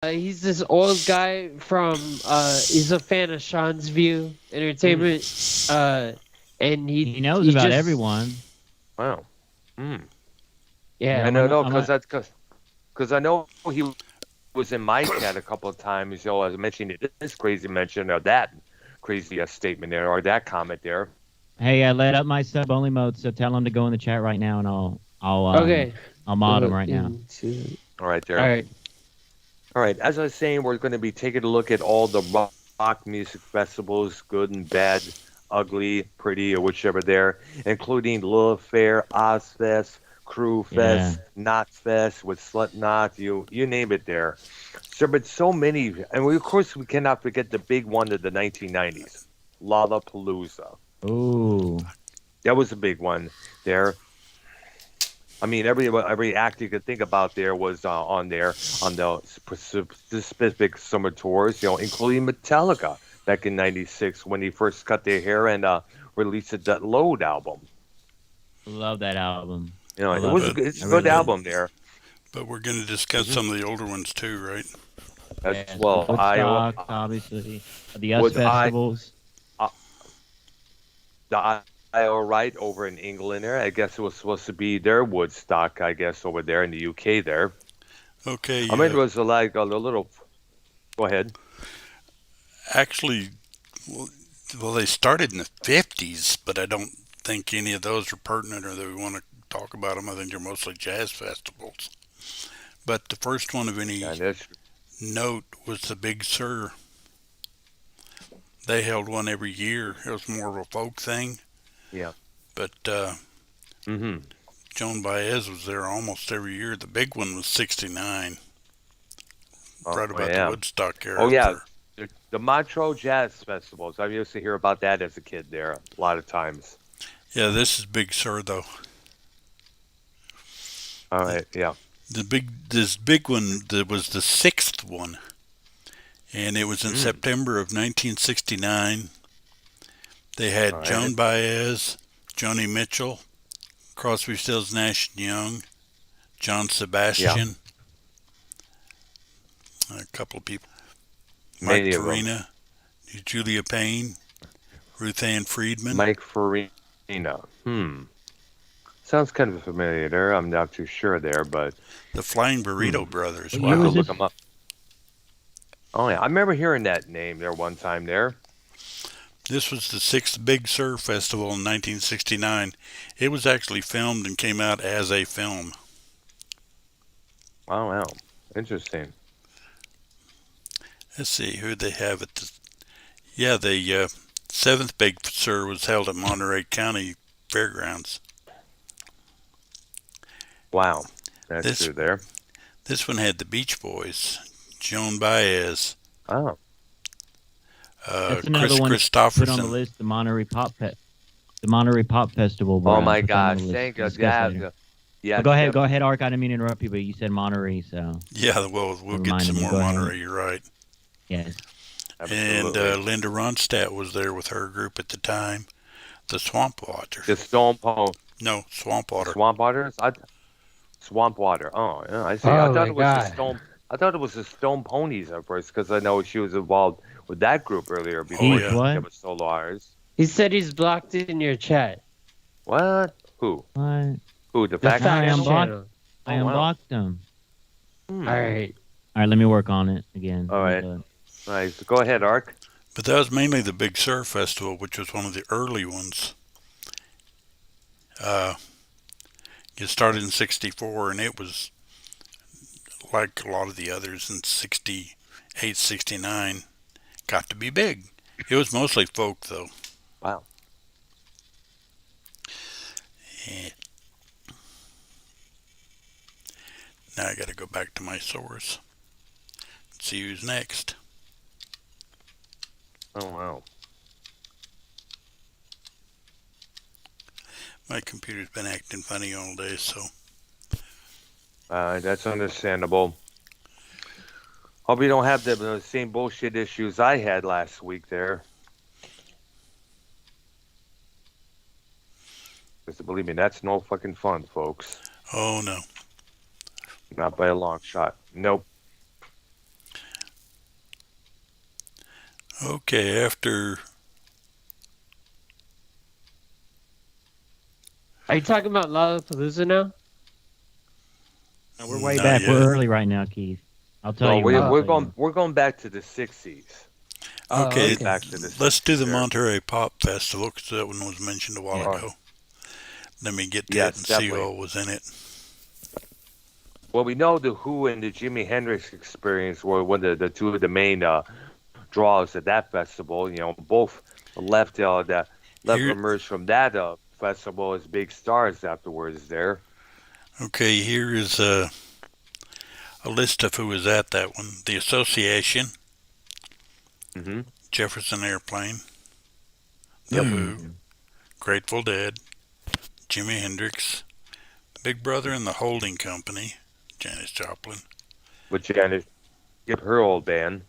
He's this old guy from he's a fan of Sean's View Entertainment. And He knows he about just everyone. Wow. Mm. Yeah, yeah. I know, no, I'm a, because I know he was in my chat a couple of times. I was mentioning this crazy mention or that crazy statement there or that comment there. Hey, I let up my sub only mode, so tell him to go in the chat right now, and Okay. I'll mod him right now. All right, All there. right. All right. As I was saying, we're going to be taking a look at all the rock music festivals, good and bad, ugly, pretty, or whichever there, including Lilith Fair, Ozfest, Crew Yeah. Fest, Knots Fest with Slipknot, you name it there. So, but so many, and of course we cannot forget the big one of the 1990s, Lollapalooza. Ooh. That was a big one there. I mean, every act you could think about there was on there on the specific summer tours, including Metallica back in '96 when he first cut their hair and released that Load album. Love that album. I It love was it. it's I a good really do. album there. But we're going to discuss Hmm. some of the older ones too, right? As Yes, the well, Woodstock, obviously, the US was festivals. uh, the Isle of Wight over in England there. I guess it was supposed to be their Woodstock, I guess, over there in the UK there. I mean, Okay, it was like a little. Go ahead. actually, well, they started in the 50s, but I don't think any of those are pertinent or that we want to talk about them. I think they're mostly jazz festivals. But the first one of any Yeah, that's note was the Big Sur. They held one every year. It was more of a folk thing, yeah. but Mm-hmm. Joan Baez was there almost every year. The big one was 69, Oh right about the yeah. Woodstock Oh era yeah. for. The Montreux Jazz Festivals. I used to hear about that as a kid there a lot of times. Yeah, this is Big Sur though. All The, right. Yeah. this big one that was the sixth one, and it was in Mm. September of 1969. They All had right. Joan Baez, Joni Mitchell, Crosby, Stills, Nash and Young, John Yeah. Sebastian, a couple of people, Mike Many of them. Farina, Julia Payne, Ruth Ann Friedman. Mike Farina. Sounds kind of familiar there. I'm not too sure there, but The Flying hmm. Burrito Brothers. What I year have to was Wow. look this? them up. Oh yeah, I remember hearing that name there one time there. This was the sixth Big Sur Festival in 1969. It was actually filmed and came out as a film. Wow, wow. Interesting. Let's see who they have at the. Yeah, the seventh Big Sur was held at Monterey County Fairgrounds. Wow. That's This true there. this one had the Beach Boys, Joan Baez, Oh. That's another Chris one to put on the Christopherson. list. The Monterey Pop Festival. Oh Brad, my put that on gosh. the list Thank to you. discuss Yeah. later. Yeah. But go ahead, Ark. I didn't mean to interrupt you, but you said Monterey, so Yeah, well, it we'll get reminded some me. more Go ahead. Monterey. You're right. Yes. And Absolutely. Linda Ronstadt was there with her group at the time, the Swamp Waters. The Stone Pond. No, Swamp Water. Swamp waters? Swamp water. Oh, yeah, I see. I Oh thought my it was the god. Stone. I thought it was the Stone Ponies at first because I know she was involved with that group earlier Oh before He's she yeah. what? became a solo artist. He said he's blocked in your chat. What? Who? What? Who? The The fact I facts am channel? blocked. channel. I Oh wow. unblocked them. Hmm. All right. All right, let me work on it again. All Let me right. do it. Nice. Go ahead, Ark. But that was mainly the Big Sur Festival, which was one of the early ones. Uh, it started in '64, and it was like a lot of the others in '68, '69. Got to be big. It was mostly folk, though. Wow. And now I got to go back to my source. See who's next. Oh wow. My computer's been acting funny all day, so That's understandable. Hope you don't have the same bullshit issues I had last week there. Because believe me, that's no fucking fun, folks. oh no. Not by a long shot. Nope. Okay, after Are you talking about Lollapalooza now? No, we're way not back. yet. We're early right now, Keith. I'll tell No, you. when. we're going back to the '60s. Oh, Okay, Way okay. back to the let's do '60s the there. Monterey Pop Festival because that one was mentioned a while Yeah. ago. Let me get to it Yes, and definitely. see what was in it. Well, we know the Who and the Jimi Hendrix experience were one of the two of the main draws at that festival. Both left Here, emerged from that festival as big stars afterwards. There, okay, here is a list of who was at that one. The Association, hmm Jefferson Airplane, The yep, Who, Mm. Grateful Dead, Jimi Hendrix, Big Brother and the Holding Company, Janis Joplin, with Janet, yep, her old band.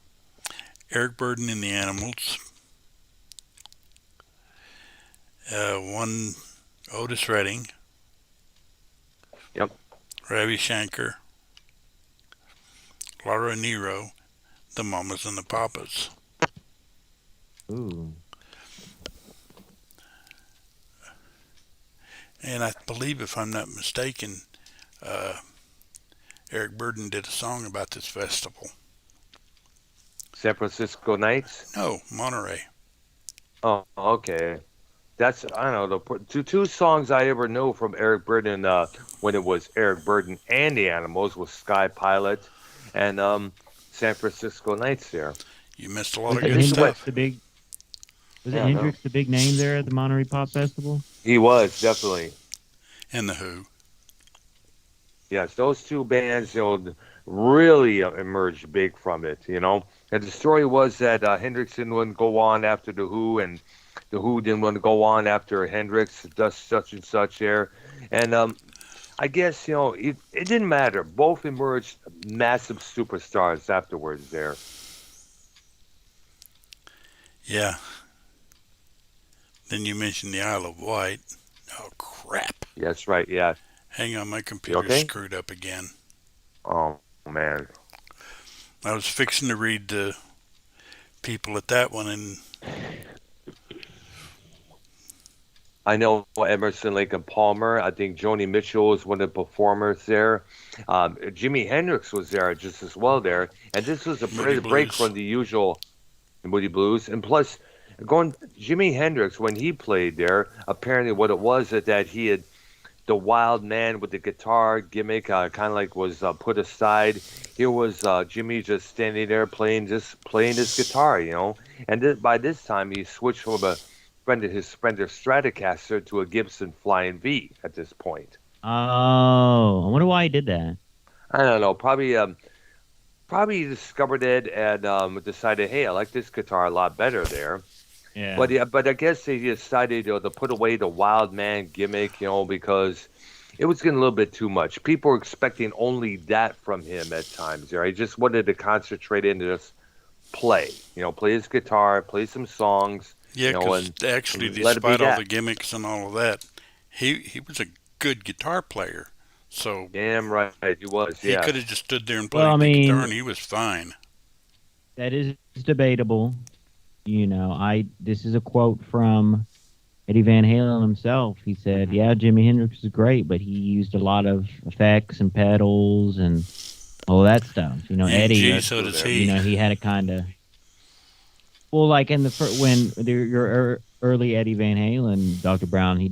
Eric Burden and the Animals, one Otis Redding, Yep, Ravi Shankar, Laura Nero, the Mamas and the Papas. Ooh. And I believe, if I'm not mistaken, uh, Eric Burden did a song about this festival. San Francisco Nights. No, Monterey. Oh, okay. That's I don't know the two songs I ever knew from Eric Burden when it was Eric Burden and the Animals was Sky Pilot and San Francisco Nights there. You missed a lot Was of it good this is what- Hendrix stuff. the big? Was it Yeah, no. Hendrix the big name there at the Monterey Pop Festival? He was definitely. And the Who. Yes, those two bands, really emerged big from it. And the story was that Hendrix didn't want to go on after the Who, and the Who didn't want to go on after Hendrix, does such and such there. And I guess, it didn't matter. Both emerged massive superstars afterwards there. Yeah. Then you mentioned the Isle of Wight. Oh, crap. That's right, yeah. Hang on, my computer's okay? screwed up again. Oh, man. I was fixing to read the people at that one, and I know Emerson, Lake and Palmer. I think Joni Mitchell was one of the performers there. Jimi Hendrix was there just as well there. And this was a Moody break Blues. from the usual Moody Blues. And plus, Jimi Hendrix, when he played there, apparently what it was that he had the wild man with the guitar gimmick kind of like was put aside. Here was Jimmy just standing there playing his guitar. And by this time, he switched from his Fender Stratocaster to a Gibson Flying V at this point. Oh, I wonder why he did that. I don't know. Probably he discovered it and decided, hey, I like this guitar a lot better there. Yeah. But I guess he decided to put away the wild man gimmick, because it was getting a little bit too much. People were expecting only that from him at times. There, he just wanted to concentrate into just play. Play his guitar, play some songs. yeah, because and actually, let it be despite all that. the gimmicks and all of that, he was a good guitar player. So Damn right, he was. he Yeah, could have just stood there and played Well, I the mean- guitar, and he was fine. That is debatable. This is a quote from Eddie Van Halen himself. He said, "Yeah, Jimi Hendrix is great, but he used a lot of effects and pedals and all that stuff." Eddie, Gee, so does he. he had a kind of like in when your early Eddie Van Halen, Dr. Brown, he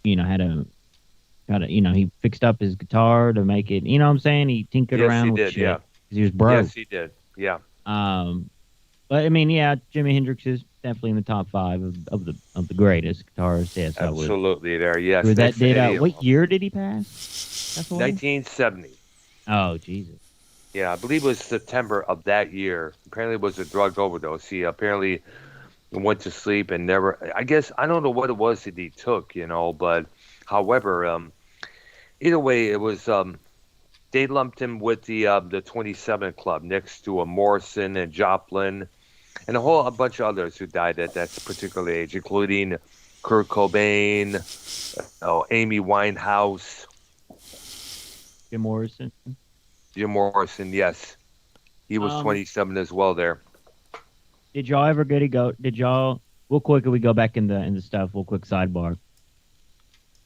he fixed up his guitar to make it. You know what I'm saying? He tinkered Yes, around he with did, shit. yeah. 'Cause he was broke. yes, he did. Yeah, But I mean, yeah, Jimi Hendrix is definitely in the top 5 of the greatest guitarists. Yes, I would. absolutely. There, yes. That Next to did. Eddie, What year did he pass? That's what. 1970. Oh Jesus. Yeah, I believe it was September of that year. Apparently, it was a drug overdose. He apparently went to sleep and never. I guess I don't know what it was that he took, but however, either way, it was. They lumped him with the 27 Club next to Morrison and Joplin, and a bunch of others who died at that particular age, including Kurt Cobain, Amy Winehouse, Jim Morrison. Jim Morrison. Yes, he was 27 as well there. Did y'all ever get to go? Did y'all? Real quick, we go back in the stuff. Real quick sidebar.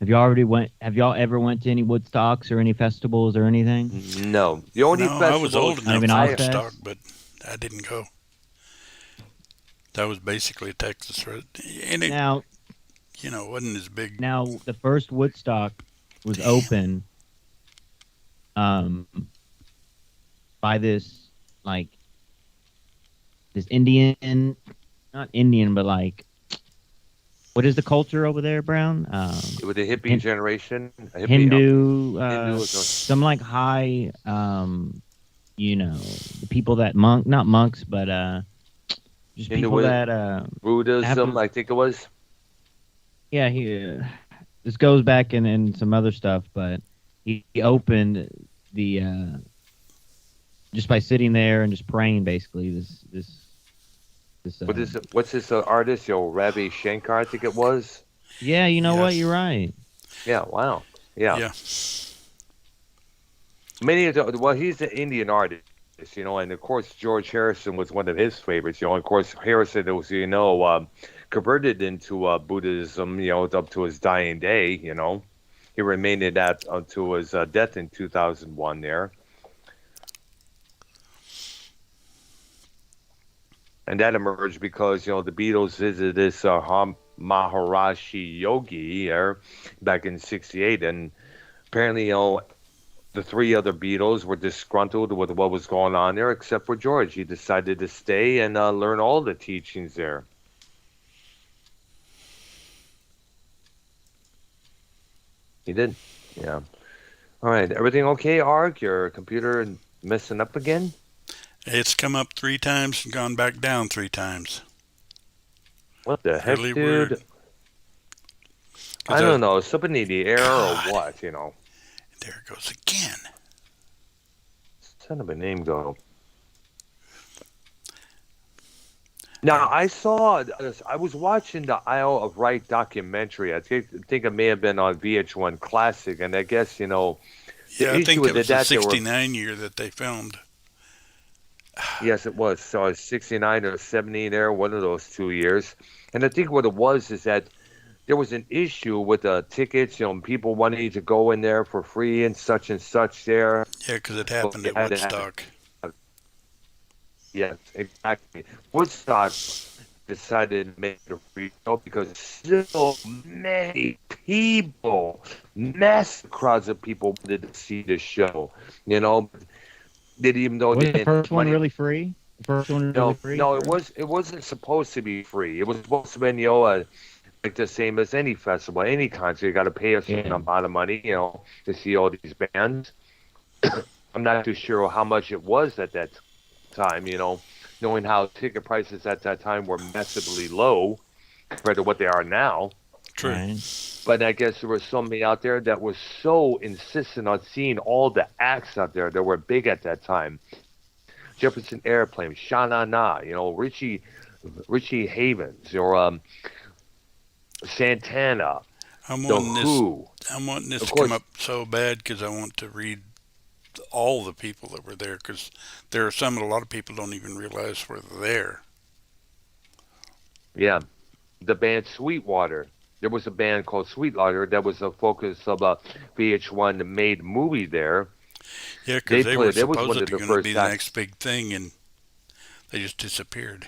Have y'all already went? Have y'all ever went to any Woodstocks or any festivals or anything? No, the only No, I was old festivals Not enough even for I Ozfest? Woodstock, but I didn't go. That was basically Texas, right? And it, Now, wasn't as big. the first Woodstock was Damn. open um by this like this Indian, not Indian, but like what is the culture over there, Brown? with the hippie Hin- generation, a hippie, Hindu, Hindu, some like high, the people that not monks, but just people Hinduism, that have Buddhism, I think it was. yeah. This goes back in some other stuff, but he opened the just by sitting there and just praying, basically. This What's this artist? Ravi Shankar, I think it was. yeah, you know what? Yes. You're right. Yeah, wow. Yeah. Yeah. Many of the, well, he's an Indian artist, and of course George Harrison was one of his favorites. Of course Harrison was, converted into Buddhism, up to his dying day. He remained in that until his death in 2001 there. And that emerged because, the Beatles visited this Maharishi Yogi there back in '68. And apparently, the three other Beatles were disgruntled with what was going on there, except for George. He decided to stay and learn all the teachings there. He did. Yeah. All right. Everything okay, Ark? Your computer messing up again? It's come up 3 times and gone back down 3 times. What the heck, Really dude? weird. I don't know. Something in the air or God. what, There it goes again. Son of a name go. Now, I was watching the Isle of Wight documentary. I think it may have been on VH1 Classic, and I guess, Yeah, I issue think with it was the that, 69 year that they filmed. yes, it was. So it's 69 or 70 there, one of those 2 years. And I think what it was is that there was an issue with the tickets, people wanting to go in there for free and such there. Yeah, because it So happened you at had to have, Woodstock. yes, exactly. Woodstock decided to make it a free show because so many people, massive crowds of people wanted to see the show. Didn't even know Was they the didn't first have one money. really free? The first one was really No, free? no, it wasn't supposed to be free. It was supposed to be, like the same as any festival, any concert. You got to pay a certain Yeah. amount of money, to see all these bands. I'm not too sure how much it was at that time, knowing how ticket prices at that time were massively low compared to what they are now. True. Right. But I guess there were so many out there that were so insistent on seeing all the acts out there that were big at that time. Jefferson Airplane, Sha Na Na, Richie Havens, or Santana, I'm The wanting this. Who. I'm wanting this Of to come course, up so bad because I want to read all the people that were there because there are some that a lot of people don't even realize were there. yeah. The band Sweetwater. There was a band called Sweetwater that was the focus of a VH1 made movie there. Yeah, because they were It was one of supposedly the going to first be the acts. next big thing, and they just disappeared.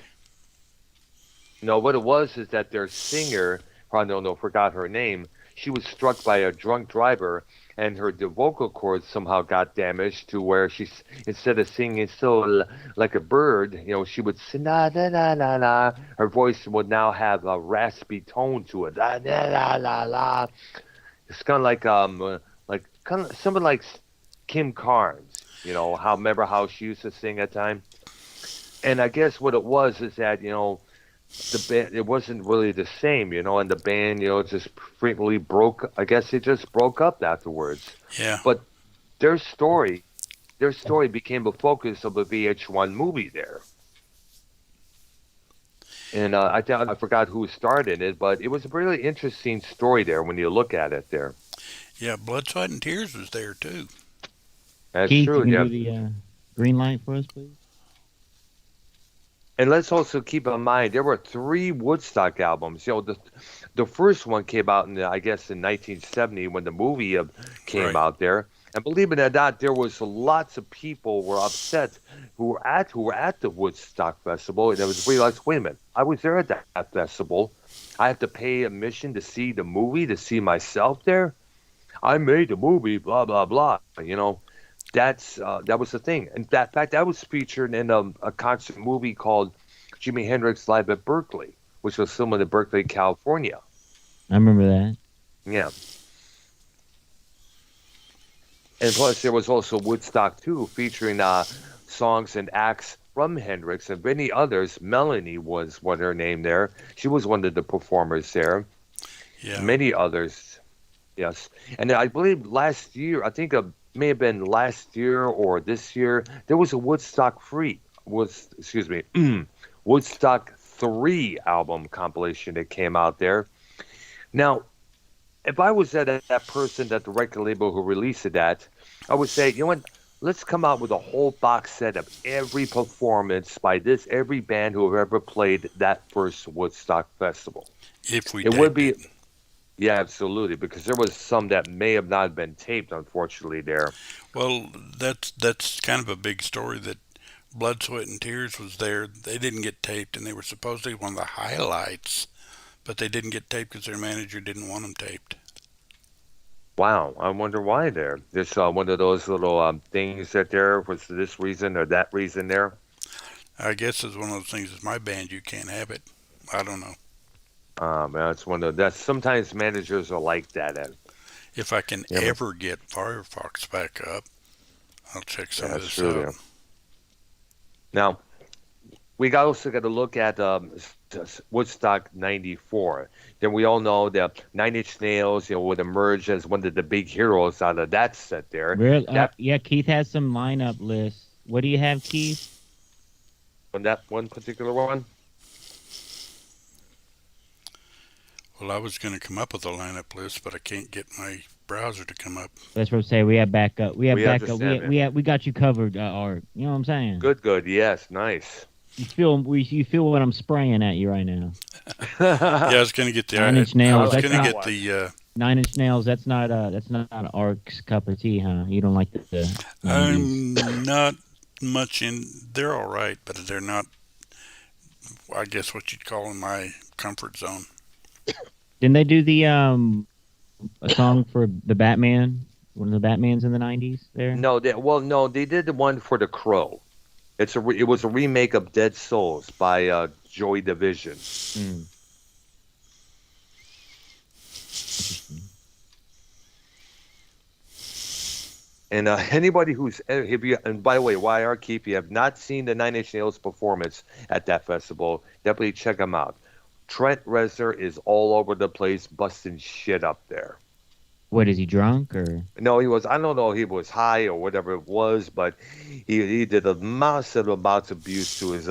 No, what it was is that their singer, I don't know, forgot her name. She was struck by a drunk driver, and the vocal cords somehow got damaged to where instead of singing like a bird, she would sing na na na na na. Her voice would now have a raspy tone to it. La la la la la. It's kind of like kind of something like Kim Carnes. Remember how she used to sing at time? And I guess what it was is that, the band, it wasn't really the same, and the band, just frequently broke. I guess it just broke up afterwards. Yeah. But their story, became the focus of a VH1 movie there. And I forgot who started it, but it was a really interesting story there when you look at it there. Yeah, Blood, Sweat, and Tears was there too. That's Keith, true. you can Yeah. do the green light for us, please? And let's also keep in mind there were 3 Woodstock albums. The first one came out I guess in 1970 when the movie came Right. out there. And believe it or not, there was lots of people were upset who were at the Woodstock festival, and there was realized, wait a minute, I was there at that festival. I have to pay admission to see the movie, to see myself there. I made the movie, blah blah blah. That was the thing. In fact, that was featured in a concert movie called Jimi Hendrix Live at Berkeley, which was filmed in Berkeley, California. I remember that. Yeah. And plus, there was also Woodstock 2, featuring songs and acts from Hendrix and many others. Melanie was what her name there. She was one of the performers there. Yeah. Many others, yes. And I believe last year, I think it may have been last year or this year, there was a Woodstock 3 album compilation that came out there. Now, if I was that person at the record label who released that, I would say, you know what? Let's come out with a whole box set of every performance by every band who have ever played that first Woodstock festival. If we It taped would be, it. yeah, absolutely, because there was some that may have not been taped, unfortunately. There, Well, that's kind of a big story that Blood, Sweat, and Tears was there. They didn't get taped, and they were supposedly one of the highlights, but they didn't get taped because their manager didn't want them taped. wow, I wonder why there. There's one of those little things that there was this reason or that reason there. I guess it's one of those things. It's my band. You can't have it. I don't know. That's one of that's sometimes managers are like that. If I can Yeah, ever get Firefox back up, I'll check some of that's this true out. there. Now, also got to look at Woodstock '94. Then we all know that Nine Inch Nails, would emerge as one of the big heroes out of that set there. That Yeah, Keith has some lineup lists. What do you have, Keith? on that one particular one. Well, I was going to come up with a lineup list, but I can't get my browser to come up. That's what I say. We have backup. We have We backup. understand, man. We got you covered, Art. You know what I'm saying? Good. Yes, nice. You feel what I'm spraying at you right now. Yeah, I was going to get the. Nine Inch I Nails. was like going to that get one. the. 9 Inch Nails. That's not Art's cup of tea, huh? You don't like the 90s. I'm not much in. They're all right, but they're not. I guess what you'd call in my comfort zone. Didn't they do the a song for the Batman? One of the Batmans in the 90s there? No, they did the one for The Crow. It was a remake of Dead Souls by Joy Division. Hmm. And anybody and by the way, YR Keep, if you have not seen the Nine Inch Nails performance at that festival, definitely check them out. Trent Reznor is all over the place, busting shit up there. What, is he drunk or? No, he was. I don't know if he was high or whatever it was, but he did a massive amounts of abuse to his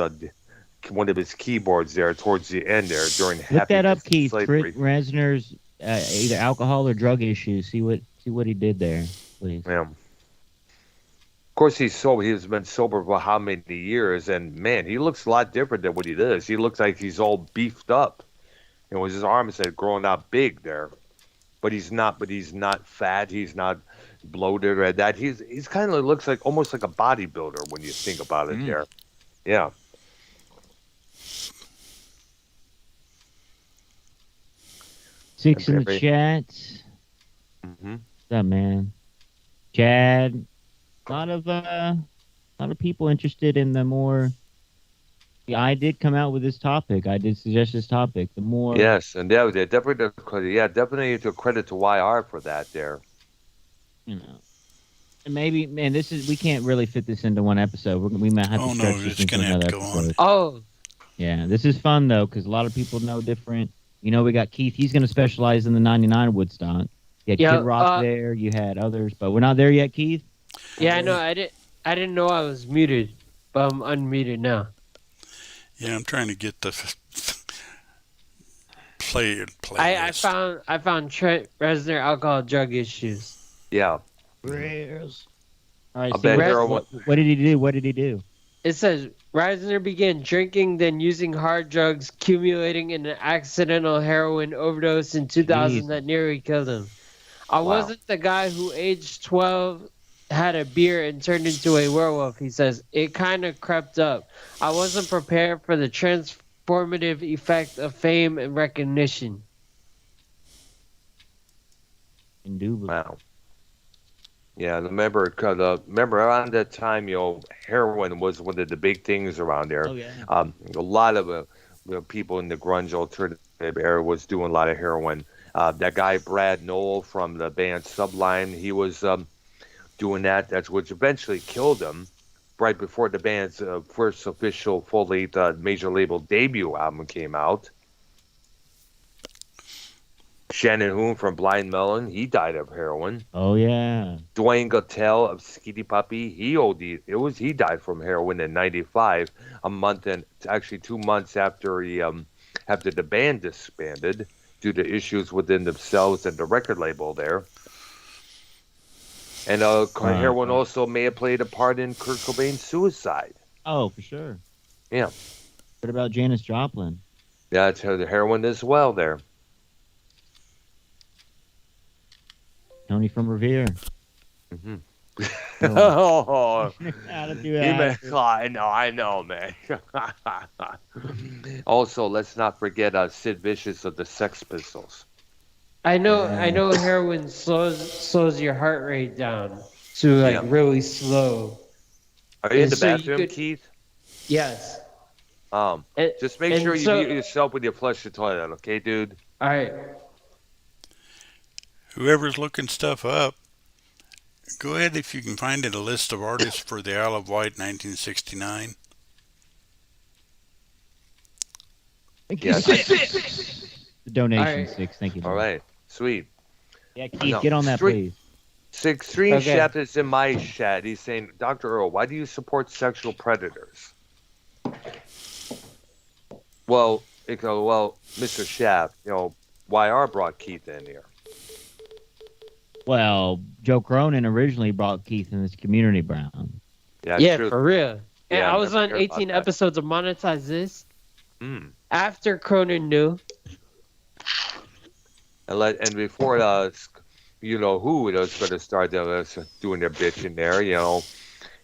one of his keyboards there towards the end there during Look that up, Happy Keith. Slavery. Trent Reznor's either alcohol or drug issues. See what he did there, please. Yeah. Of course, he's sober. He's been sober for how many years? And man, he looks a lot different than what he does. He looks like he's all beefed up. His arms had grown out big there, but he's not. But he's not fat. He's not bloated or that. He's kind of looks like almost like a bodybuilder when you think about it. There, yeah. Six in the Very- chat. Mm-hmm. What's up, man? Chad. A lot of people interested in the more. Yeah, I did come out with this topic. I did suggest this topic. The more. Yes, and definitely to credit to YR for that there. You know. And maybe, man, we can't really fit this into one episode. We might have to Oh, no, stretch this it's into gonna have another to go on. episode. Oh, Yeah, this is fun though because a lot of people know different. We got Keith. He's going to specialize in the '99 Woodstock. You had Yeah, Kid Rock there. You had others, but we're not there yet, Keith. yeah, I know. I didn't know I was muted, but I'm unmuted now. Yeah, I'm trying to get the play. I found Trent Reznor alcohol drug issues. Yeah. All right, I so bet Rez- there are what did he do? What did he do? It says Reisner began drinking, then using hard drugs, accumulating in an accidental heroin overdose in 2000 that nearly killed him. I Wow. wasn't the guy who, aged 12, had a beer and turned into a werewolf, he says. It kind of crept up. I wasn't prepared for the transformative effect of fame and recognition. Indubitably. Wow. Yeah, remember around that time, heroin was one of the big things around there. Oh yeah. A lot of people in the grunge alternative era was doing a lot of heroin. That guy Brad Knoll from the band Sublime, he was doing that. That's which eventually killed him. Right before the band's first official full-length major label debut album came out. Shannon Hoon from Blind Melon, he died of heroin. Oh yeah. Dwayne Gottel of Skinny Puppy, he OD'd. He died from heroin in '95, a month and actually 2 months after after the band disbanded due to issues within themselves and the record label there. And heroin also may have played a part in Kurt Cobain's suicide. Oh, for sure. Yeah. What about Janis Joplin? Yeah, it's the heroin as well there. Tony from Revere. Mm-hmm. Oh. I know, man. Also, let's not forget Sid Vicious of the Sex Pistols. I know heroin slows your heart rate down to really slow. Are you in the so you bathroom, Keith? Yes. Just make sure you mute yourself when you flush the toilet, okay, dude? All right. Whoever's looking stuff up, go ahead if you can find it, a list of artists for the Isle of Wight 1969. Yes. The donation, All right. 6. Thank you. All right. Sweet. Yeah, Keith, get on that, please. Extreme Chef is in my chat. He's saying, Dr. Earl, why do you support sexual predators? Well, Mr. Shaft, YR brought Keith in here. Well, Joe Cronin originally brought Keith in this Community Brown. Yeah, true. for real. And Yeah, I was never on heard about 18 that. episodes of Monetize This Mm. after Cronin knew. And before who was going to start doing their bitch in there,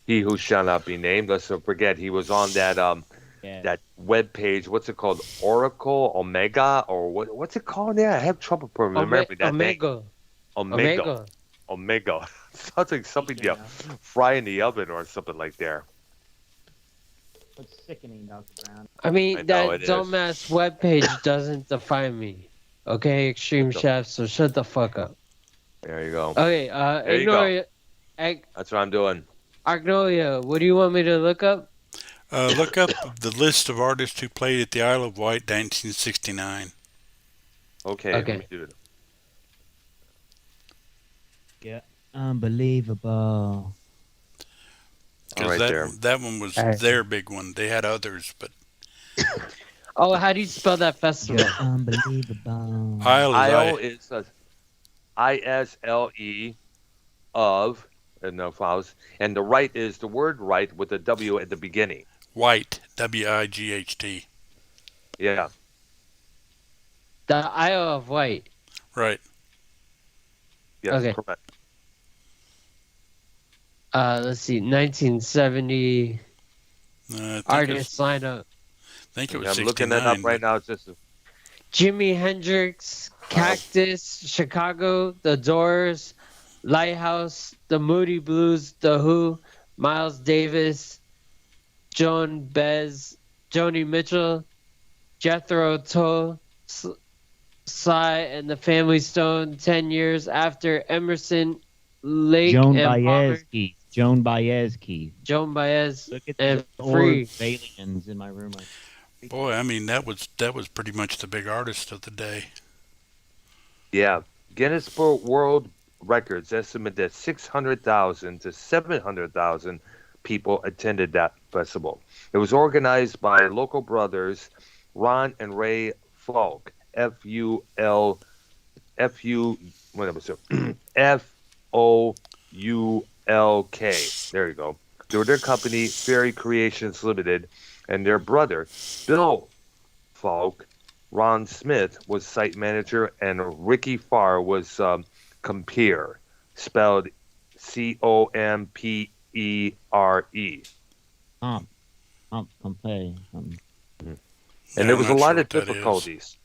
he who shall not be named. Let's not forget he was on that that web page. What's it called? Oracle Omega or what's it called? Yeah, I have trouble remembering that name. Omega. Sounds like something you fry in the oven or something like that. It's sickening, Dr. Brown. I mean, I know that it dumbass webpage doesn't define me. Okay, Extreme Chef, so shut the fuck up. There you go. Okay, There you Arknolia, That's what I'm doing. Arknolia, what do you want me to look up? Look up the list of artists who played at the Isle of Wight 1969. Okay. Okay. Let me do it. Yeah. Unbelievable. All right, there. That one was their big one. They had others, but Oh, how do you spell that festival? Unbelievable. Isle is ISLE of and no vowels, and the right is the word right with a W at the beginning. Wight, W-I-G-H-T. Yeah. The Isle of Wight. Right. Yes, Okay. correct. Let's see, 1970 artists lineup. I think it was I'm 69. looking that up right now. It's just Jimi Hendrix, Cactus, Chicago, The Doors, Lighthouse, The Moody Blues, The Who, Miles Davis, Joan Baez, Joni Mitchell, Jethro Tull, Psy, and the Family Stone 10 years after Emerson, Lake, Joan and Palmer. Baez, Keith. Joan Baez, Keith. Joan Baez, Look at and the Free. aliens in my room. Boy, I mean, that was pretty much the big artist of the day. yeah. Guinness Book World Records estimate that 600,000 to 700,000 people attended that festival. It was organized by local brothers Ron and Ray Falk, F-O-U-L-K. There you go. through their company, Fairy Creations Limited, and their brother, Bill Falk. Ron Smith was site manager, and Ricky Farr was compere, spelled Compere. Comp, compare. And Yeah, there I'm was a not sure lot of what that is. difficulties.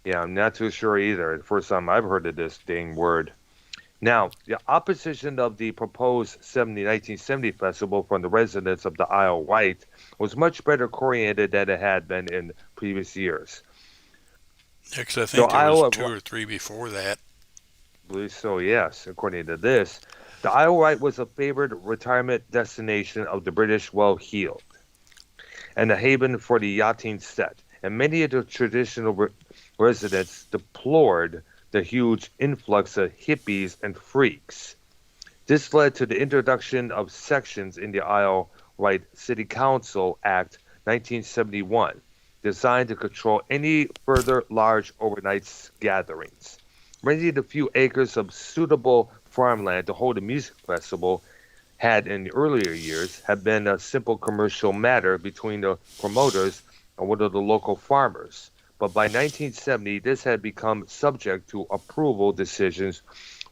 Yeah, I'm not too sure either. The first time I've heard of this dang word. Now, the opposition of the proposed 1970 festival from the residents of the Isle of Wight was much better oriented than it had been in previous years. Yeah, 'cause I The think there was Isle of 2 or 3 before that. believe so, yes, according to this. The Isle of Wight was a favored retirement destination of the British well-heeled and a haven for the yachting set. And many of the traditional residents deplored the huge influx of hippies and freaks. This led to the introduction of sections in the Isle of Wight City Council Act 1971, designed to control any further large overnight gatherings. Renting the few acres of suitable farmland to hold a music festival had in earlier years had been a simple commercial matter between the promoters and one of the local farmers. But by 1970, this had become subject to approval decisions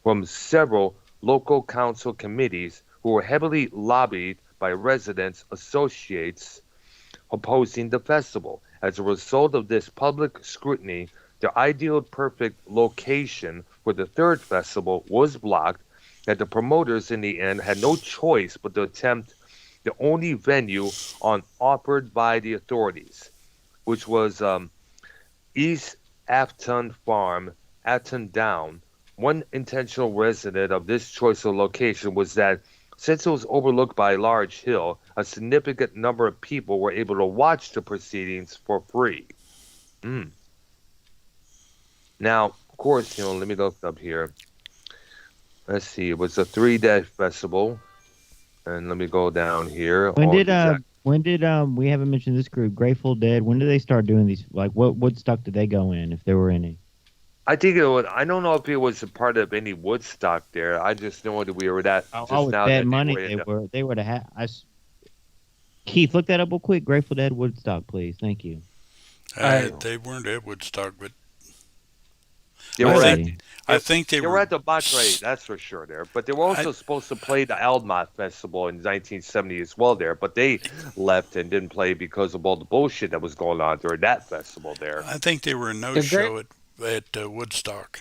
from several local council committees who were heavily lobbied by residents associates opposing the festival. As a result of this public scrutiny, the ideal perfect location for the third festival was blocked, and the promoters in the end had no choice but to attempt the only venue offered by the authorities, which was East Afton Farm, Afton Down. One intentional resident of this choice of location was that since it was overlooked by a large hill, a significant number of people were able to watch the proceedings for free. Now, of course, let me look up here. Let's see, it was a 3-day festival. And let me go down here. When did we haven't mentioned this group, Grateful Dead, when did they start doing these? Like, what Woodstock did they go in, if there were any? I think I don't know if it was a part of any Woodstock there. I just know that we were at just with now. Bad that Money, they were to have. Keith, look that up real quick. Grateful Dead Woodstock, please. Thank you. They weren't at Woodstock, but They were I think they were at the Monterey, that's for sure there. But they were also supposed to play the Altamont Festival in 1970 as well there. But they left and didn't play because of all the bullshit that was going on during that festival there. I think they were a no-show at Woodstock.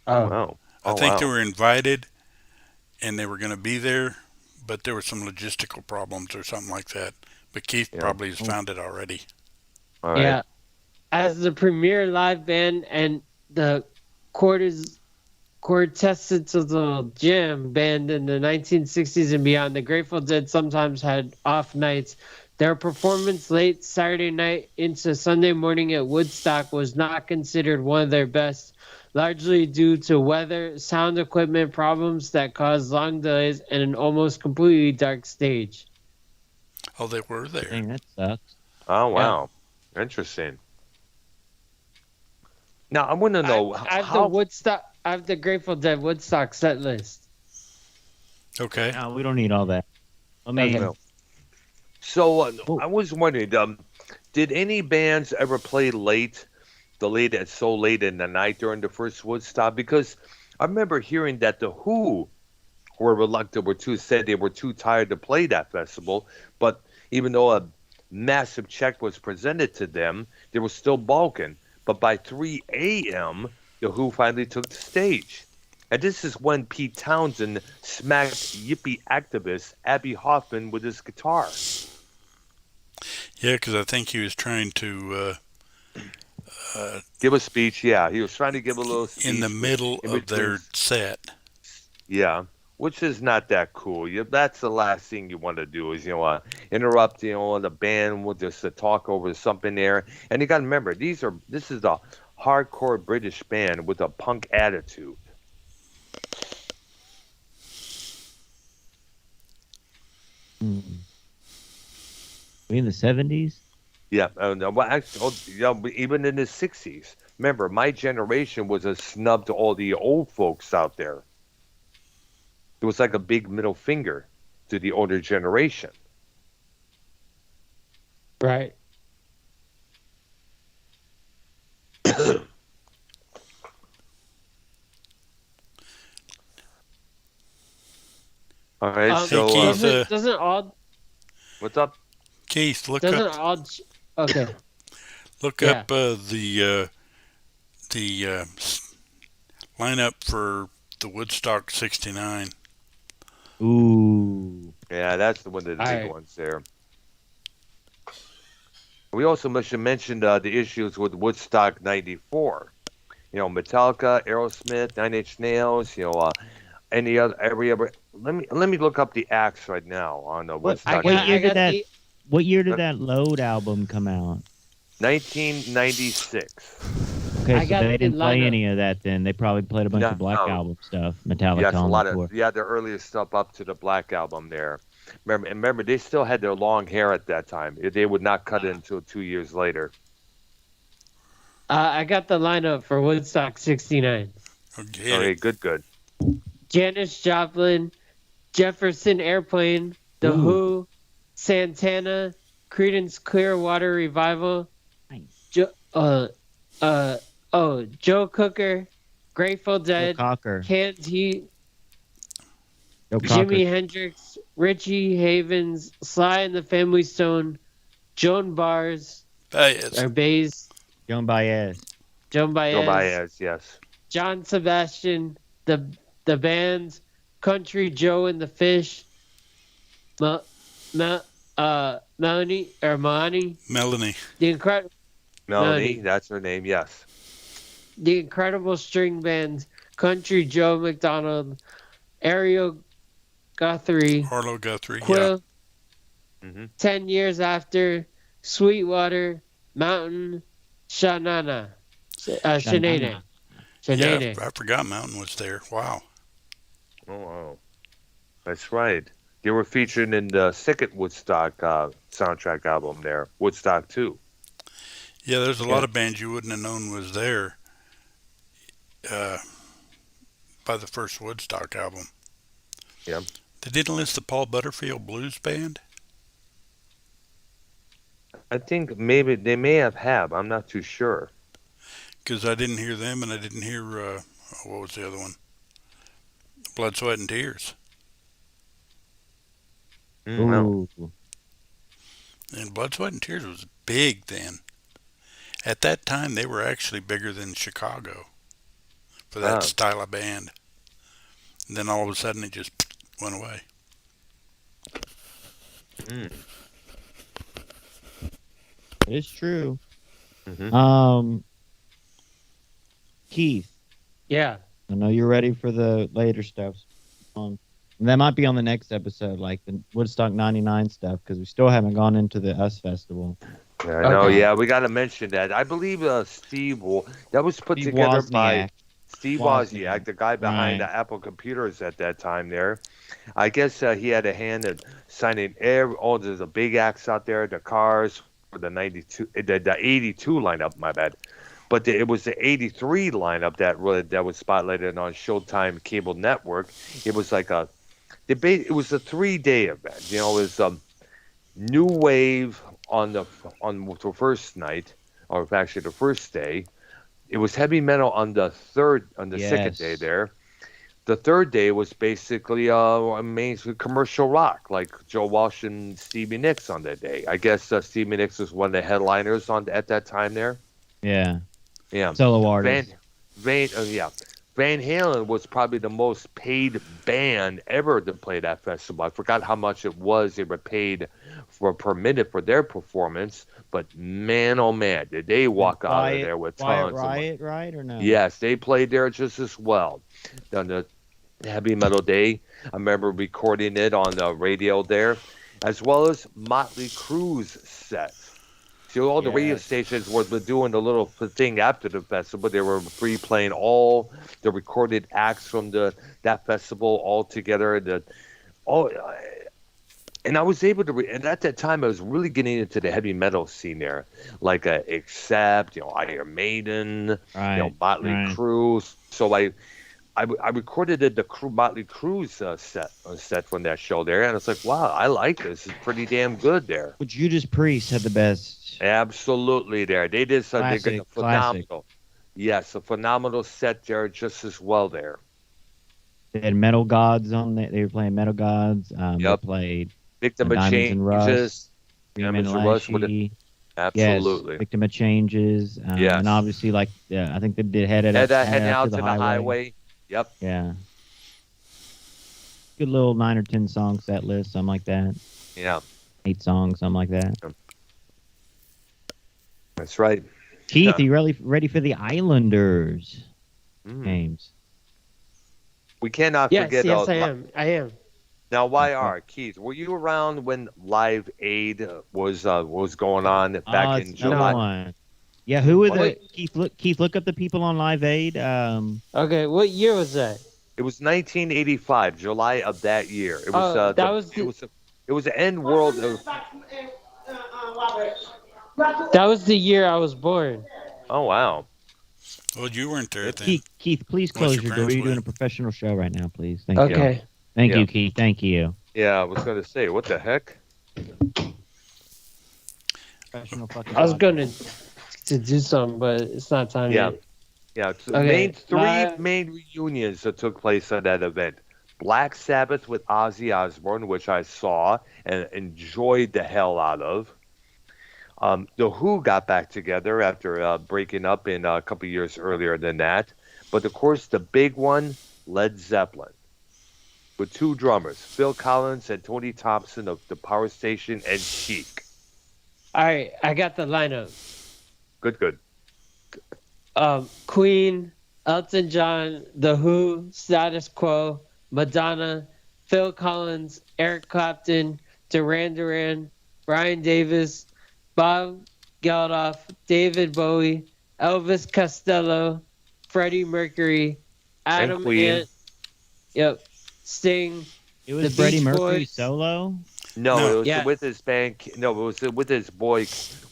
Oh, wow. I think they were invited, and they were going to be there, but there were some logistical problems or something like that. But Keith probably has found it already. All right. Yeah. As the premier live band and the quintessential jam band in the 1960s and beyond, the Grateful Dead sometimes had off nights. Their performance late Saturday night into Sunday morning at Woodstock was not considered one of their best, largely due to weather, sound equipment problems that caused long delays, and an almost completely dark stage. Oh, they were there. Dang, that sucks. Oh, wow. Yeah. Interesting. Now, I want to know I have the Grateful Dead Woodstock set list. Okay. No, we don't need all that. I mean, Okay. So I was wondering, did any bands ever play so late in the night during the first Woodstock? Because I remember hearing that the Who were reluctant, said they were too tired to play that festival. But even though a massive check was presented to them, they were still balking. But by 3 a.m., the Who finally took the stage. And this is when Pete Townsend smacked yippie activist Abby Hoffman with his guitar. Yeah, because I think he was trying to give a speech. Yeah, he was trying to give a little speech in the middle of their set. Yeah, which is not that cool. That's the last thing you want to do is interrupt the band with just to talk over something there. And you got to remember this is a hardcore British band with a punk attitude. In the 70s? Yeah, well, actually, even in the 60s. Remember, my generation was a snub to all the old folks out there. It was like a big middle finger. to the older generation. Right. All right, Hey, so Keith, doesn't all what's up? Keith, doesn't all okay. look Yeah. up the lineup for the Woodstock '69. Ooh. Yeah, that's the one of the big Alright. ones there. We also must have mentioned the issues with Woodstock '94. Metallica, Aerosmith, Nine Inch Nails. Every other. Let me look up the acts right now on the Woodstock. What year did that? the What year did that Load album come out? 1996. Okay, I so got they the didn't play lineup. any of that then. They probably played a bunch of Black No. Album stuff, Metallica Yes, a on lot the tour. of their earliest stuff up to the Black Album there. Remember, they still had their long hair at that time. They would not cut it until 2 years later. I got the lineup for Woodstock '69. Okay, good. Janis Joplin, Jefferson Airplane, The Ooh. Who, Santana, Creedence Clearwater Revival, Nice. Joe Cooker, Grateful Dead, Cocker. Canned Heat, Joe Jimi Cocker. Hendrix, Richie Havens, Sly and the Family Stone, Joan Baez, Baez. Joan Baez. Joan Joe Baez, Baez, yes. John Sebastian, the Bands, Country Joe and the Fish, Melanie, Melanie. the incredible. Melanie, Melanie. that's her name, yes. The Incredible String Band, Country Joe McDonald, Ariel Guthrie, Arlo Guthrie. Quill, Mm-hmm. 10 Years After, Sweetwater, Mountain, Shanana. Shanana. Yeah, I forgot Mountain was there. Wow. Oh, wow. That's right. They were featured in the second Woodstock soundtrack album there, Woodstock 2. Yeah, there's a lot of bands you wouldn't have known was there by the first Woodstock album. Yeah. They didn't list the Paul Butterfield Blues Band. I think maybe they may have. I'm not too sure. Because I didn't hear them, and I didn't hear what was the other one? Blood, Sweat, and Tears. Well, Ooh. And Blood, Sweat, and Tears was big then. At that time, they were actually bigger than Chicago for that style of band. And then all of a sudden, it just went away. It's true. Mm-hmm. Keith, Yeah. I know you're ready for the later stuff. That might be on the next episode, like the Woodstock '99 stuff, because we still haven't gone into the US Festival. Yeah, I know. Okay. Yeah, we got to mention that. I believe that was put Steve together Wozniak. by Steve Wozniak, Wozniak. the guy behind Right. the Apple computers at that time there. I guess he had a hand in signing there's the big acts out there, the Cars, for the 92, the 82 lineup, my bad. But it was the 83 lineup that was spotlighted on Showtime cable network. It was like it was a 3-day event. It was new wave on the first night, or actually the first day. It was heavy metal on the second day there. The third day was basically mainly commercial rock, like Joe Walsh and Stevie Nicks on that day. I guess Stevie Nicks was one of the headliners at that time there. Yeah. Yeah. Solo artist. Van Halen was probably the most paid band ever to play that festival. I forgot how much it was they were paid per minute for their performance, but man, oh man, did they walk out of there with tons of money. Riot, right or no? Yes, they played there just as well. On the Heavy Metal Day, I remember recording it on the radio there, as well as Motley Crue's set. See, all the radio stations were doing the little thing after the festival. They were replaying all the recorded acts from that festival all together. And I was able to, and at that time, I was really getting into the heavy metal scene there, like Accept, Iron Maiden, Motley Crue. So I I recorded the Motley Crue's set from that show there, and it's like, wow, I like this. It's pretty damn good there. But Judas Priest had the best. Absolutely, there. They did some. They got a phenomenal. Yes, a phenomenal set there, just as well there. They had Metal Gods on there. They were playing Metal Gods. They played Victim of Diamonds and Changes. Diamonds and Rust. Absolutely. Yes, Victim of Changes. Yes. And obviously, like, I think they did Headed Out to the Highway. Yep. Yeah. Good little 9 or 10 song set list, something like that. Yeah. 8 songs, something like that. That's right. Keith, are you ready for the Islanders games? We cannot forget. Yes, I am. Now, Keith, were you around when Live Aid was going on back in July? Yeah, who were the Keith? Look up the people on Live Aid. Okay, what year was that? It was 1985, July of that year. It was it was the end world. That was the year I was born. Oh wow! Well, you weren't there then. Keith, please close your door. You're doing a professional show right now, please. Thank you. Okay. Thank you, Keith. Thank you. Yeah, I was going to say, what the heck? I was going to do something, but it's not time yet. Yeah. Okay. Three main reunions that took place at that event. Black Sabbath with Ozzy Osbourne, which I saw and enjoyed the hell out of. The Who got back together after breaking up in a couple years earlier than that. But, of course, the big one, Led Zeppelin, with 2 drummers, Phil Collins and Tony Thompson of the Power Station and Chic. All right, I got the lineup. Good. Queen, Elton John, The Who, Status Quo, Madonna, Phil Collins, Eric Clapton, Duran Duran, Brian Davis, Bob Geldof, David Bowie, Elvis Costello, Freddie Mercury, Adam Ant, Sting. It was Freddie Mercury solo? No, it was with his band. No, it was with his boy,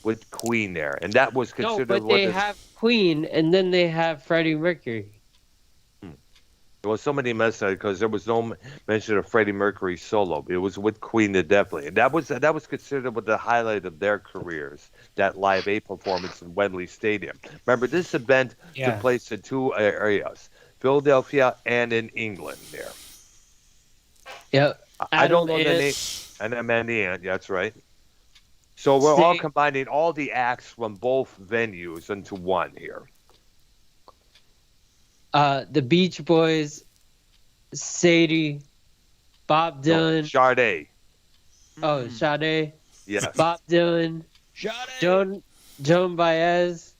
with Queen there, and that was considered. No, but they have Queen, and then they have Freddie Mercury. There was so many messes because there was no mention of Freddie Mercury solo. It was with Queen, definitely, and that was considered the highlight of their careers. That Live Aid performance in Wembley Stadium. Remember, this event took place in 2 areas: Philadelphia and in England. There. Yep. I don't know the name. And Amanda Ant, that's right. So we're all combining all the acts from both venues into one here. The Beach Boys, Sadie, Bob Dylan. Sade. Oh, Sade. Yes. Bob Dylan. Sade. Joan Baez,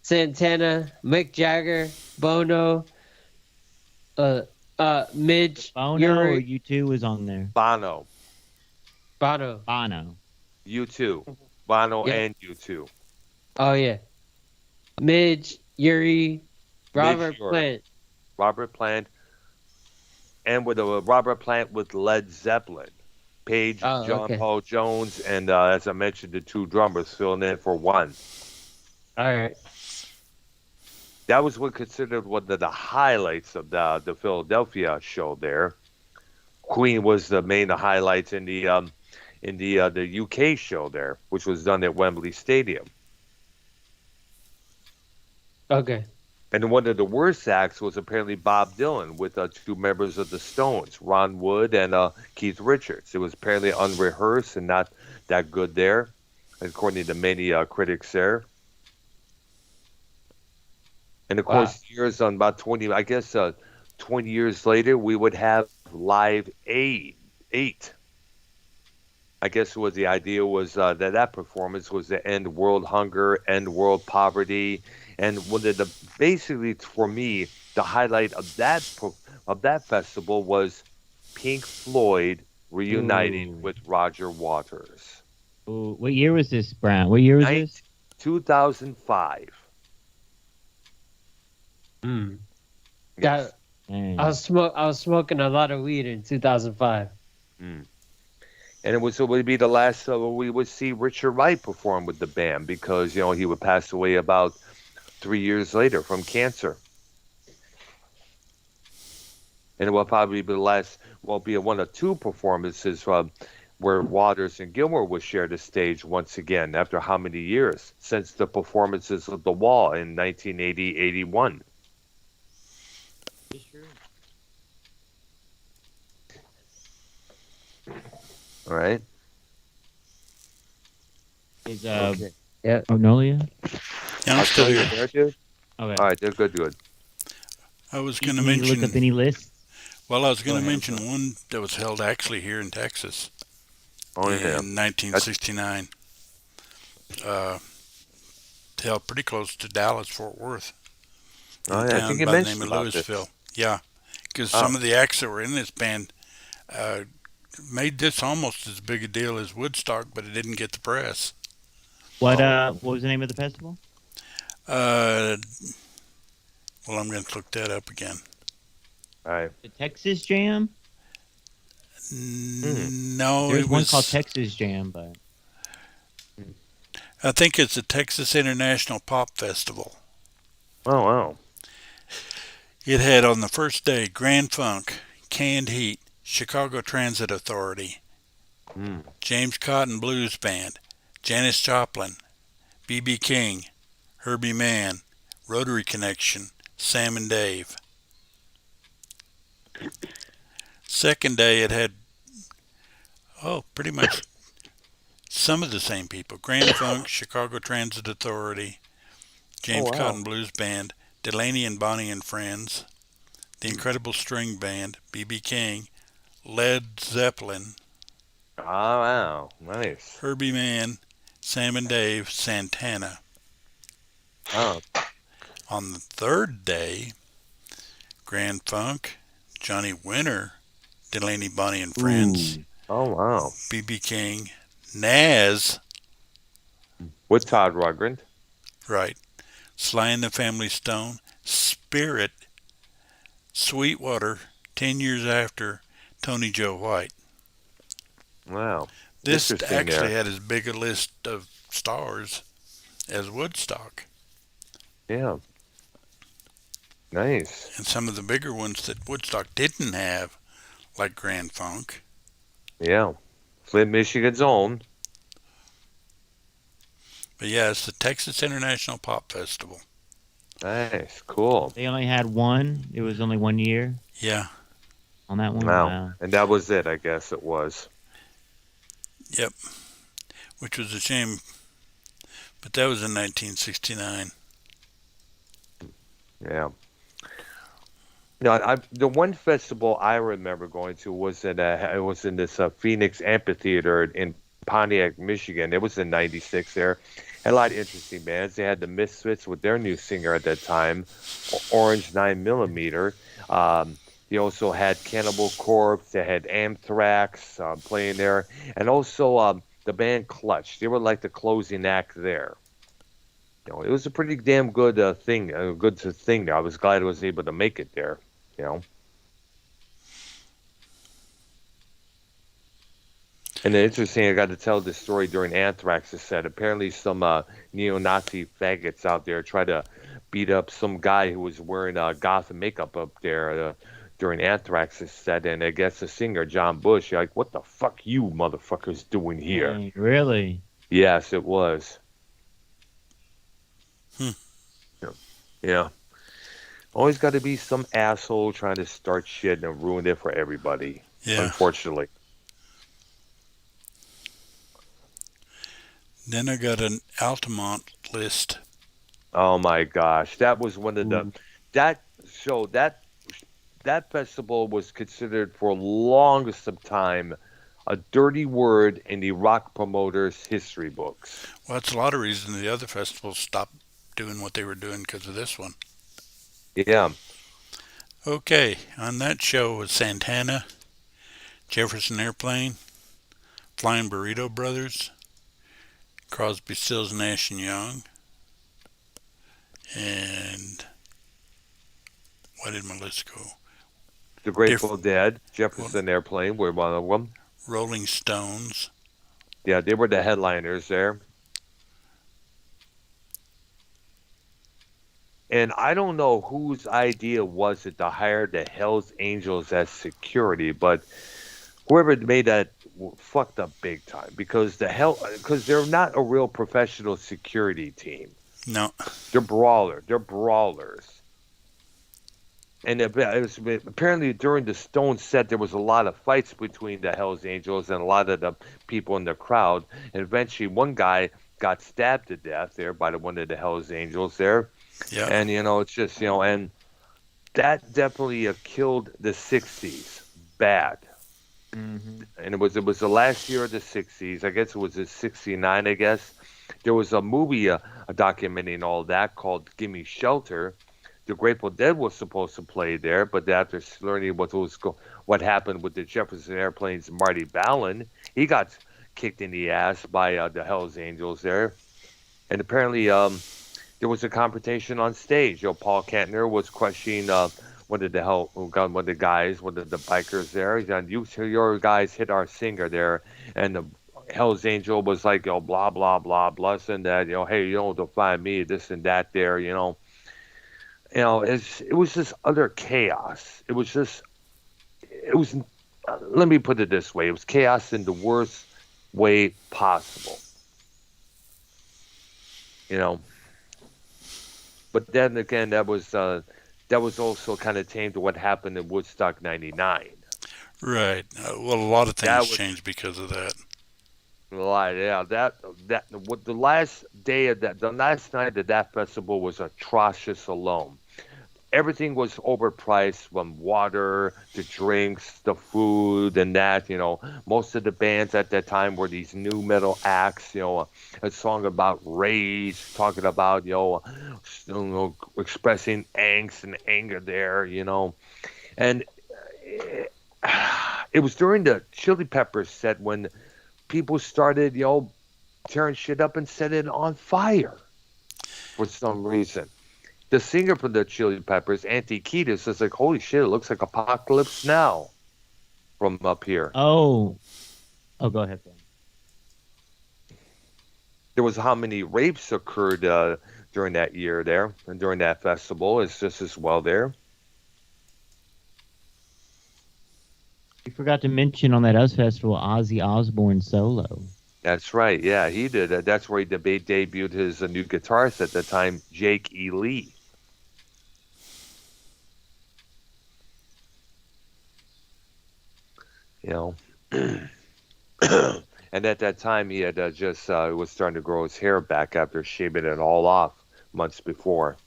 Santana, Mick Jagger, Bono, Midge. Bono or U2 was on there? Bono. U2. Bono and U2. Oh, yeah. Midge, Yuri, Robert Plant. And with Robert Plant with Led Zeppelin. Page, John Paul Jones, and as I mentioned, the 2 drummers filling in for one. All right. That was considered one of the highlights of the Philadelphia show there. Queen was the main highlights in the UK show there, which was done at Wembley Stadium. Okay. And one of the worst acts was apparently Bob Dylan with 2 members of the Stones, Ron Wood and Keith Richards. It was apparently unrehearsed and not that good there, according to many critics there. And of course, years on about 20 years later, we would have Live Aid 8. I guess what the idea was that performance was to end world hunger, end world poverty, and one of the basically for me the highlight of that festival was Pink Floyd reuniting with Roger Waters. Ooh, what year was this, Brian? What year was this? 2005. Yes. I was smoking a lot of weed in 2005. And it would be the last we would see Richard Wright perform with the band because he would pass away about 3 years later from cancer. and it will probably be the last. Will be one of two performances where Waters and Gilmour will share the stage once again after how many years since the performances of The Wall in 1980-81. It's true. All right. Is Okay. Yeah. Arnolia? Yeah, I'm still Arknolia here. there, dude? Okay. All right, they're good. I was You going to need to look mention. up any lists. Well, I was going Go to ahead, mention sorry. one that was held actually here in Texas Oh yeah. in 1969. Held pretty close to Dallas, Fort Worth, in Oh a yeah. I think town you by the name mentioned of about Louisville. this. Yeah, because Oh. some of the acts that were in this band uh, made this almost as big a deal as Woodstock, but it didn't get the press. What Oh. what was the name of the festival? Uh, well, I'm going to look that up again. All right. The Texas Jam? No, There's it one was. called Texas Jam, but I think it's the Texas International Pop Festival. Oh wow. It had on the first day Grand Funk, Canned Heat, Chicago Transit Authority, Hmm. James Cotton Blues Band, Janis Joplin, B.B. King, Herbie Mann, Rotary Connection, Sam and Dave. Second day it had, pretty much some of the same people. Grand Funk, Chicago Transit Authority, Oh James wow. Cotton Blues Band, Delaney and Bonnie and Friends, The Incredible String Band, B.B. King, Led Zeppelin, Oh wow. Nice. Herbie Mann, Sam and Dave, Santana. Oh. On the third day, Grand Funk, Johnny Winter, Delaney, Bonnie and Friends, ooh, Oh wow. B.B. King, Nas, With Todd Rundgren. right, Sly and the Family Stone, Spirit, Sweetwater, 10 years after Tony Joe White. Wow. This Interesting actually there. had as big a list of stars as Woodstock. Yeah. Nice. And some of the bigger ones that Woodstock didn't have, like Grand Funk. Yeah. Flint, Michigan's own. But yeah, it's the Texas International Pop Festival. Nice. Cool. they only had one. It was only 1 year Yeah, on that one. Wow. Wow. And that was it, I guess it was. yep, which was a shame. But that was in 1969. Yeah. No, the one festival I remember going to was it was in this Phoenix Amphitheater in Pontiac, Michigan. It was in '96 there. Had a lot of interesting bands. They had the Misfits with their new singer at that time, Orange 9mm. They also had Cannibal Corpse. They had Anthrax playing there, and also the band Clutch. They were like the closing act there. It was a pretty damn good thing, a good thing there. I was glad I was able to make it there. You know. And the interesting, I got to tell this story during Anthrax's set. Apparently, some neo-Nazi faggots out there tried to beat up some guy who was wearing goth makeup up there during Anthrax's set, and I guess the singer John Bush, like, what the fuck you motherfuckers doing here? Dang, really? Yes, it was. Hmm. Yeah. Always got to be some asshole trying to start shit and ruin it for everybody. Yeah. Unfortunately. Then I got an Altamont list. Oh my gosh, that was one of the that show that festival was considered for longest of time a dirty word in the rock promoters' history books. Well, that's a lot of reasons the other festivals stopped doing what they were doing because of this one. Yeah. Okay, on that show was Santana, Jefferson Airplane, Flying Burrito Brothers, Crosby, Stills, Nash and Young, and why did my list go? The Grateful Dead, Jefferson Airplane were one of them. Rolling Stones, Yeah, they were the headliners there. And I don't know whose idea was it to hire the Hells Angels as security, but whoever made that fucked up big time because they're not a real professional security team. No. They're brawlers. And apparently during the Stone set, there was a lot of fights between the Hells Angels and a lot of the people in the crowd. And eventually, one guy got stabbed to death there by one of the Hells Angels there. Yeah. And it's just and that definitely killed the '60s bad. And it was the last year of the '60s. I guess it was in '69. I guess there was a movie documenting all that called "Gimme Shelter." The Grateful Dead was supposed to play there, but after learning what happened with the Jefferson Airplanes, Marty Ballin, he got kicked in the ass by the Hells Angels there, and apparently there was a confrontation on stage. Paul Kantner was questioning one of the bikers there. Your guys hit our singer there, and the Hells Angel was like, blah blah blah, blah, and that, hey, you don't define me, this and that there, it was just utter chaos. It was. Let me put it this way: it was chaos in the worst way possible. But then again, that was also kind of tamed to what happened in Woodstock '99. Right. Well, a lot of That things was changed because of that. yeah. What the last night of that festival was atrocious alone. Everything was overpriced, from water to drinks, the food, and that. Most of the bands at that time were these new metal acts. A song about rage, talking about expressing angst and anger there. And it was during the Chili Peppers set when people started tearing shit up and setting it on fire for some reason. The singer for the Chili Peppers, Auntie Kiedis, is like, holy shit, it looks like Apocalypse Now from up here. Oh, go ahead, Ben. There was how many rapes occurred during that year there, and during that festival is just as well there. You forgot to mention on that Us Festival, Ozzy Osbourne solo. That's right, yeah, he did. That's where he debuted his new guitarist at the time, Jake E. Lee. And at that time he had just was starting to grow his hair back after shaving it all off months before.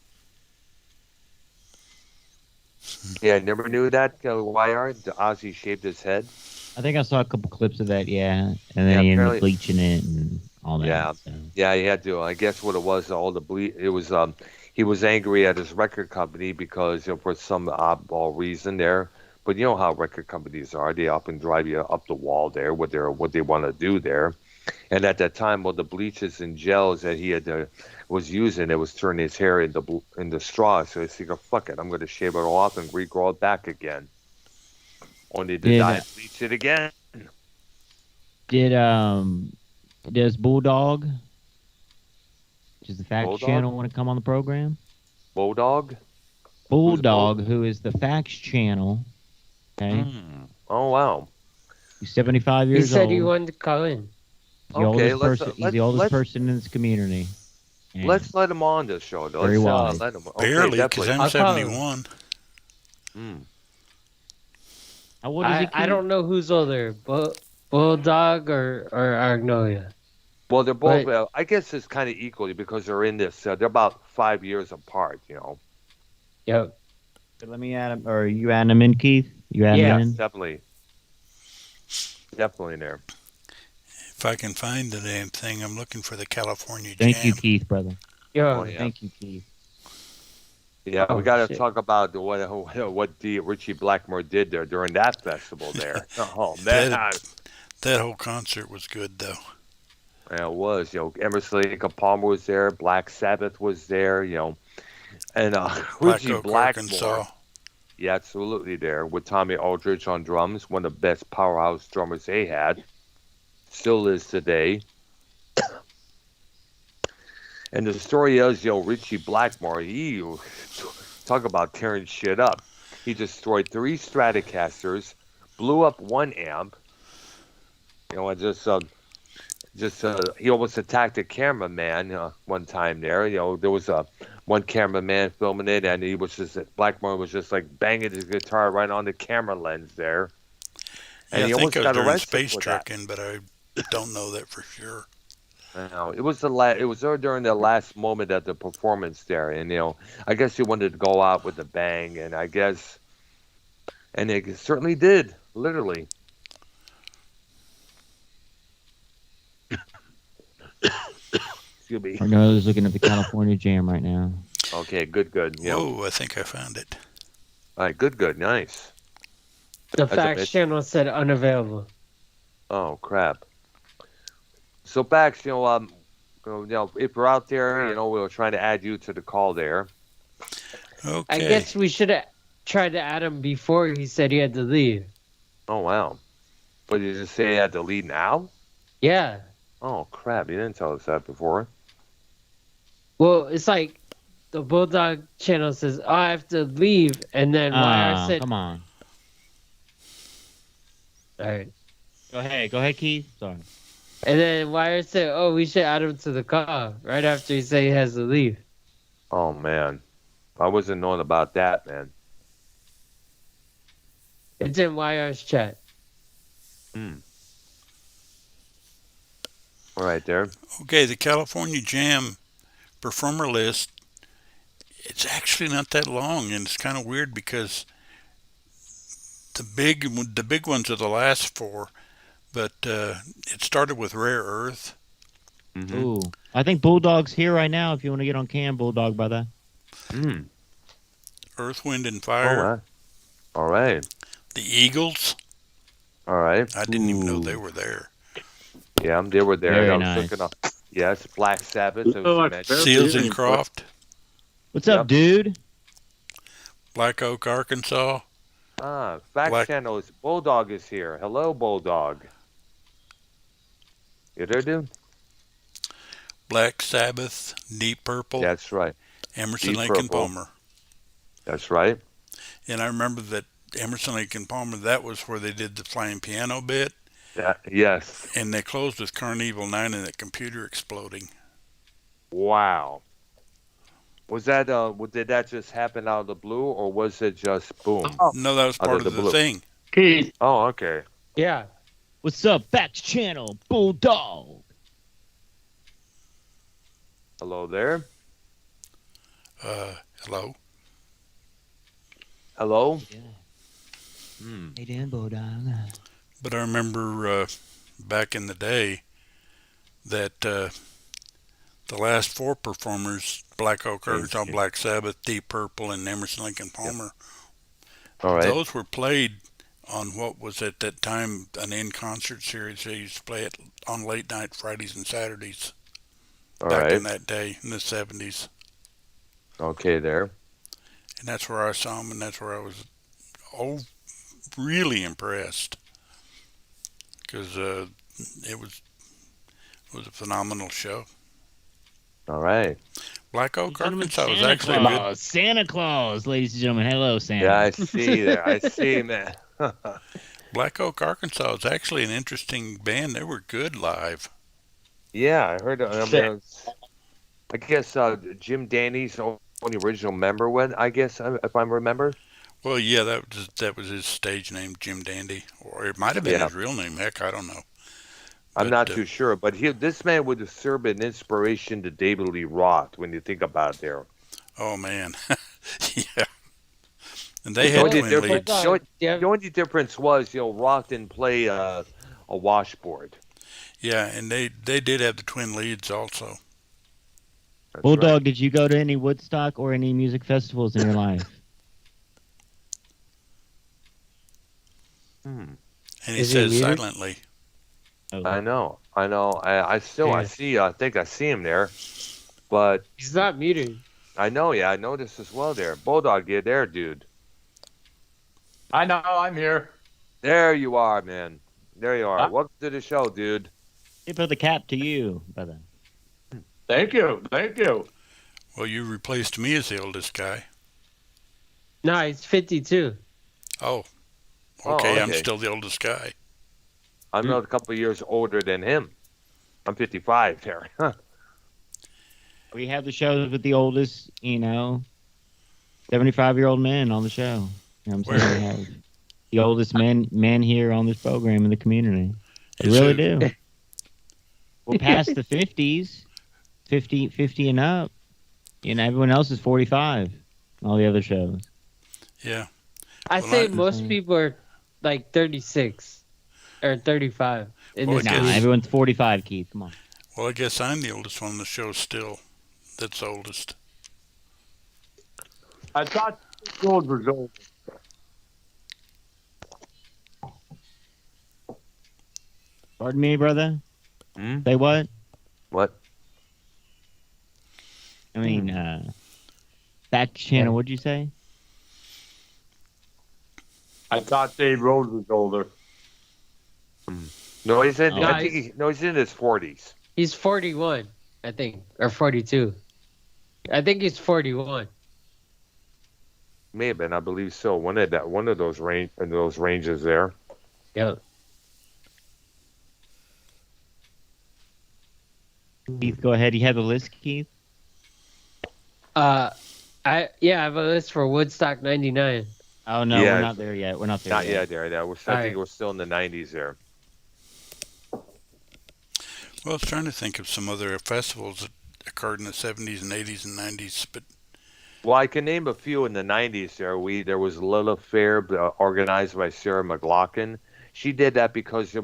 Yeah, I never knew that. YR, Ozzy shaved his head. I think I saw a couple clips of that, yeah. And then he ended up bleaching it and all that. Yeah, so. Yeah, he had to. I guess what it was, all the it was he was angry at his record company because for some oddball reason there. But you know how record companies are; they often drive you up the wall there, what they want to do there. And at that time, the bleaches and gels that he had was using, it was turning his hair into straw. So he said, "Fuck it, I'm going to shave it all off and regrow it back again." Only to die and bleach it again. Does Bulldog, which is the Facts channel, want to come on the program? Bulldog, who is the Facts channel. Okay. Oh wow. He's 75 years old. He said he wanted to call in. He's the oldest person in this community. And let's let him on this show, though. Very wise. Let him. Barely, because I'm 71. How old is he? I don't know who's older, Bulldog or Arknolia. Well, they're both. I guess it's kind of equally because they're in this. They're about 5 years apart. Yep. So let me add him. Or are you adding him in, Keith? You adding him in? Definitely there. If I can find the damn thing, I'm looking for the California Thank Jam. you, Keith, brother. Yeah. Thank you, Keith. Yeah, we got to talk about what Richie Blackmore did there during that festival there. Oh man, that whole concert was good though. Yeah, it was. Emerson Lake and Palmer was there. Black Sabbath was there. And Richie Blackmore. Yeah, absolutely there with Tommy Aldridge on drums, one of the best powerhouse drummers they had, still is today. And the story is, Richie Blackmore, he talk about tearing shit up. He destroyed 3 Stratocasters, blew up 1 amp, and he almost attacked a cameraman one time there. There was one cameraman filming it, and Blackmore was just like banging his guitar right on the camera lens there. And Yeah, he I almost think it was got during arrested space for that. trucking, but I don't know that for sure. I know. It was during the last moment of the performance there, and I guess he wanted to go out with a bang, and it certainly did, literally. Excuse me. Arnolia's looking at the California Jam right now. Okay, good. Whoa, I think I found it. All right, good, nice. The That's a facts bit- channel said unavailable. Oh crap. So Bax, if you're out there, we'll try to add you to the call there. Okay. I guess we should have tried to add him before he said he had to leave. Oh wow. But you just say you had to leave now? Yeah. Oh crap, you didn't tell us that before. Well, it's like the Bulldog channel says, oh, I have to leave. And then YR said, come on. all right. Go ahead, Keith. Sorry. And then YR said, oh, we should add him to the call right after he said he has to leave. Oh man. I wasn't knowing about that, man. It's in YR's chat. All right there. Okay, the California Jam performer list, it's actually not that long, and it's kind of weird because the big ones are the last 4, but it started with Rare Earth. Mm-hmm. Ooh. I think Bulldog's here right now if you want to get on cam, Bulldog, brother. Earth, Wind, and Fire. All right. The Eagles. All right. I didn't even know they were there. Yeah, they were there. Very I was nice. looking up. Yes, Black Sabbath. as you mentioned. Seals and Croft. What's up, dude? Black Oak, Arkansas. Fact Channel is Bulldog is here. Hello, Bulldog. You there, dude? Black Sabbath, Deep Purple, That's right. Emerson, Deep Lake and Purple. Palmer. That's right. And I remember that Emerson, Lake and Palmer, that was where they did the flying piano bit. Yes. And they closed with Carnival 9 and the computer exploding. Wow. Was that did that just happen out of the blue, or was it just boom? No, that was Out part of of the the blue. thing. Keith, Oh, okay. Yeah. What's up, Facts Channel, Bulldog? Hello there. Hello? Hello. Yeah. Hey, Dan, Bulldog. But I remember back in the day that the last 4 performers, Black Oak, Arkansas, Black Sabbath, Deep Purple, and Emerson, Lake and Palmer, All right. those were played on what was at that time an in-concert series. They used to play it on late night Fridays and Saturdays All back right. in that day, in the 70s. Okay, there. And that's where I saw them, and that's where I was really impressed. Because it was a phenomenal show. All right. Black Oak, Arkansas was Santa actually Claus. good. Santa Claus, ladies and gentlemen. Hello, Santa. Yeah, I see there. I see, man. Black Oak, Arkansas is actually an interesting band. They were good live. Yeah, I heard. I guess Jim Danny's the only original member. I guess if I remember. Well, yeah, that was his stage name, Jim Dandy, or it might have been Yeah. his real name. Heck, I don't know. I'm But, not too sure, but this man would have served an inspiration to David Lee Roth when you think about it there. Oh man, yeah. And they had The twin only leads. The only difference was, Roth didn't play a washboard. Yeah, and they did have the twin leads also. That's Bulldog, right. did you go to any Woodstock or any music festivals in your life? And he Is he says muted? silently. Oh. I know. I think I see him there, but He's not muted. I know. Yeah, I noticed as well there. Bulldog, you there, dude? I know I'm here. There you are, man. There you are. Welcome to the show, dude. Tip of the cap to you, brother. Thank you. Thank you. Well, you replaced me as the oldest guy. No, he's 52. Oh, Oh, okay. I'm okay. still the oldest guy. I'm a couple of years older than him. I'm 55 there. We have the shows with the oldest, 75-year-old men on the show. You know what I'm saying? We have the oldest men here on this program in the community. We Is really it- do. We're past the 50s, 50 and up. Everyone else is 45. All the other shows. Yeah. I Well, say I- most people are like 36 or 35 in Well, this I Nah, guess- group. everyone's 45, Keith. Come on. Well, I guess I'm the oldest one on the show still. That's oldest. I thought gold was old. Pardon me, brother? Hmm? Say what? What? I mean, back channel, what'd you say? I thought Dave Rose was older. No, he's in. Oh. I think he's in his 40s. He's 41, I think, or 42. I think he's 41. May have been, I believe so. One of those ranges there. Yep. Keith, go ahead. You have the list, Keith? I have a list for Woodstock 99. Oh, no, Yeah. we're not there yet. We're not there Not yet. yet there. I think Alright. we're still in the 90s there. Well, I was trying to think of some other festivals that occurred in the 70s and 80s and 90s, but Well, I can name a few in the 90s there. There was Lilith Fair organized by Sarah McLachlan. She did that because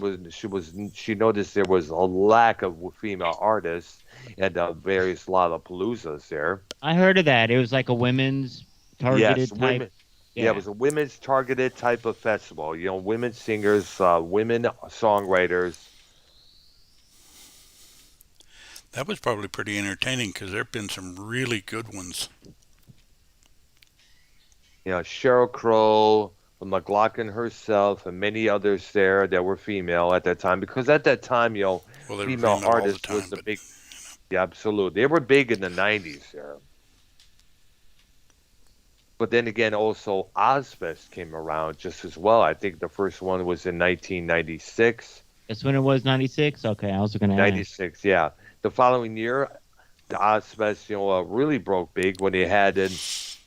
she noticed there was a lack of female artists at various Lollapaloozas there. I heard of that. It was like a women's targeted Yes, type. women. Yeah, it was a women's targeted type of festival. Women singers, women songwriters. that was probably pretty entertaining because there have been some really good ones. Sheryl Crow, McLachlan herself, and many others there that were female at that time. Because at that time, Well, they were female female all the artists time, was the but big. Yeah, absolutely. They were big in the 90s there. But then again, also Ozfest came around just as well. I think the first one was in 1996. That's when it was 96? Okay, I was going to ask. 96, yeah. The following year, the Ozfest, really broke big when they had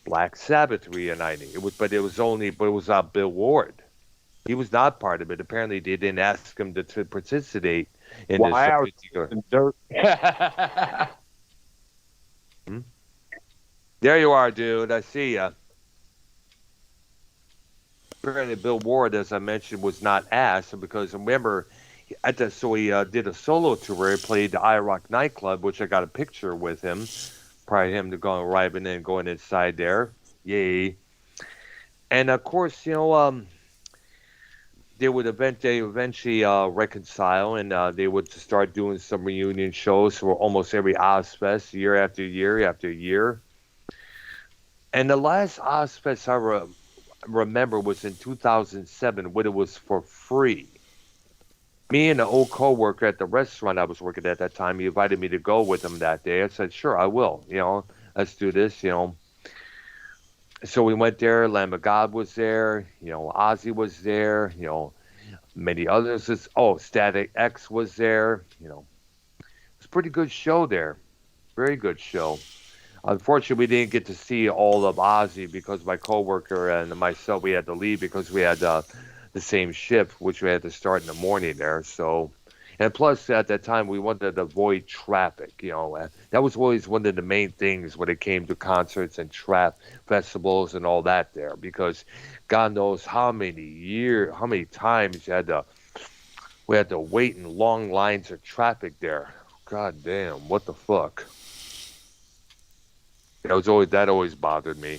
Black Sabbath reuniting. It was Bill Ward. He was not part of it. Apparently, they didn't ask him to participate in this Wow. particular. Dirt. There you are, dude. I see ya. Apparently, Bill Ward, as I mentioned, was not asked because remember, he did a solo tour where he played the IROC nightclub, which I got a picture with him prior to him arriving and going inside there. Yay! And of course, they would eventually reconcile, and they would start doing some reunion shows for almost every Ozfest, year after year after year. And the last Ozfest I remember was in 2007 when it was for free. Me and an old co-worker at the restaurant I was working at that time, he invited me to go with him that day. I said, sure, I will. Let's do this, So we went there. Lamb of God was there. Ozzy was there. Many others. Static X was there. It was a pretty good show there. Very good show. Unfortunately, we didn't get to see all of Ozzy because my coworker and myself, we had to leave because we had the same shift, which we had to start in the morning there. So, and plus at that time we wanted to avoid traffic. That was always one of the main things when it came to concerts and festivals and all that there, because God knows how many times we had to wait in long lines of traffic there. God damn, what the fuck. That always bothered me.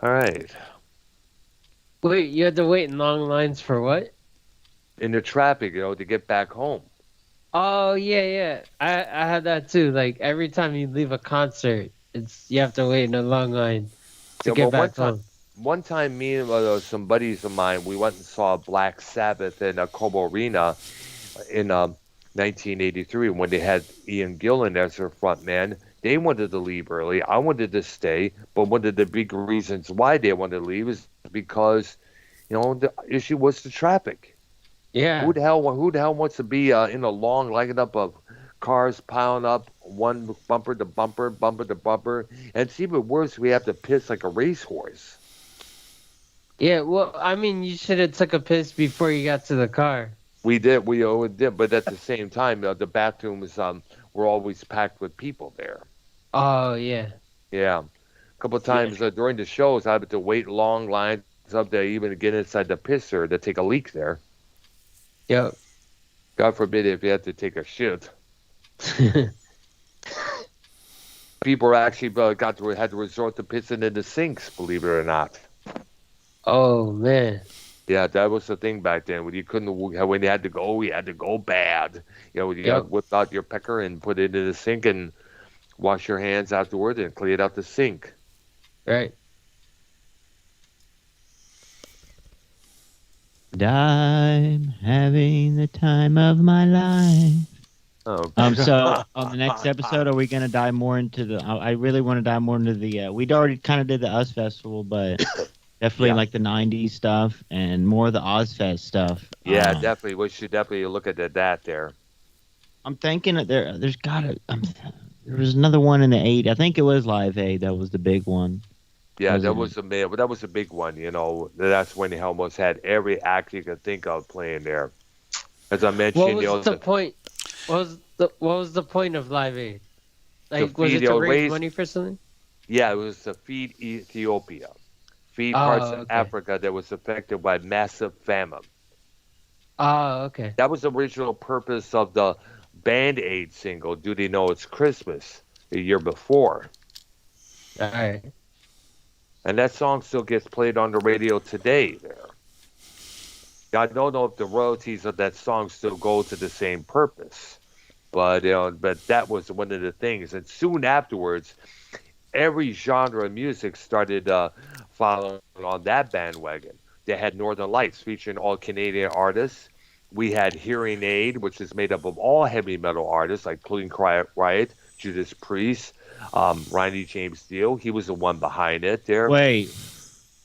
All right. Wait, you had to wait in long lines for what? In the traffic, to get back home. Oh, yeah. I had that too. Like every time you leave a concert, you have to wait in a long line to Yeah, get well, back home. one time, me and some buddies of mine, we went and saw Black Sabbath in a Como Arena in 1983 when they had Ian Gillan as their front man. They wanted to leave early. I wanted to stay, but one of the big reasons why they wanted to leave is because, the issue was the traffic. Yeah. Who the hell wants to be in a long lineup of cars piling up one bumper to bumper, bumper to bumper, and it's even worse. We have to piss like a racehorse. Yeah, well, I mean, you should have took a piss before you got to the car. We did, but at the same time, the bathrooms were always packed with people there. Oh, yeah. Yeah, a couple of times during the shows, I had to wait long lines up there even to get inside the pisser to take a leak there. Yep. God forbid if you had to take a shit. People actually had to resort to pissing in the sinks, believe it or not. Oh, man. Yeah, that was the thing back then. When you had to go bad. You whip out your pecker and put it in the sink and wash your hands afterward and clean out the sink. Right. I'm having the time of my life. Oh. So on the next episode, are we going to dive more into the? I really want to dive more into the. We'd already kind of did the Us Festival, but definitely like the '90s stuff and more of the Ozfest stuff. Yeah, definitely. We should definitely look at that there. I'm thinking that there's got to. There was another one in the '80s. I think it was Live Aid. That was the big one. Yeah, that was a big one. That's when they almost had every act you could think of playing there. As I mentioned, what was the point? What was the point of Live Aid? Like, was it to raise money for something? Yeah, it was to feed Ethiopia, feed parts of Africa that was affected by massive famine. Oh, okay. That was the original purpose of the Band-Aid single, Do They Know It's Christmas, the year before. All right. And that song still gets played on the radio today there. I don't know if the royalties of that song still go to the same purpose, but that was one of the things. And soon afterwards, every genre of music started following on that bandwagon. They had Northern Lights featuring all Canadian artists. We had Hearing Aid, which is made up of all heavy metal artists like Clean Quiet Riot, Judas Priest, Ronnie James Dio. He was the one behind it there. Wait.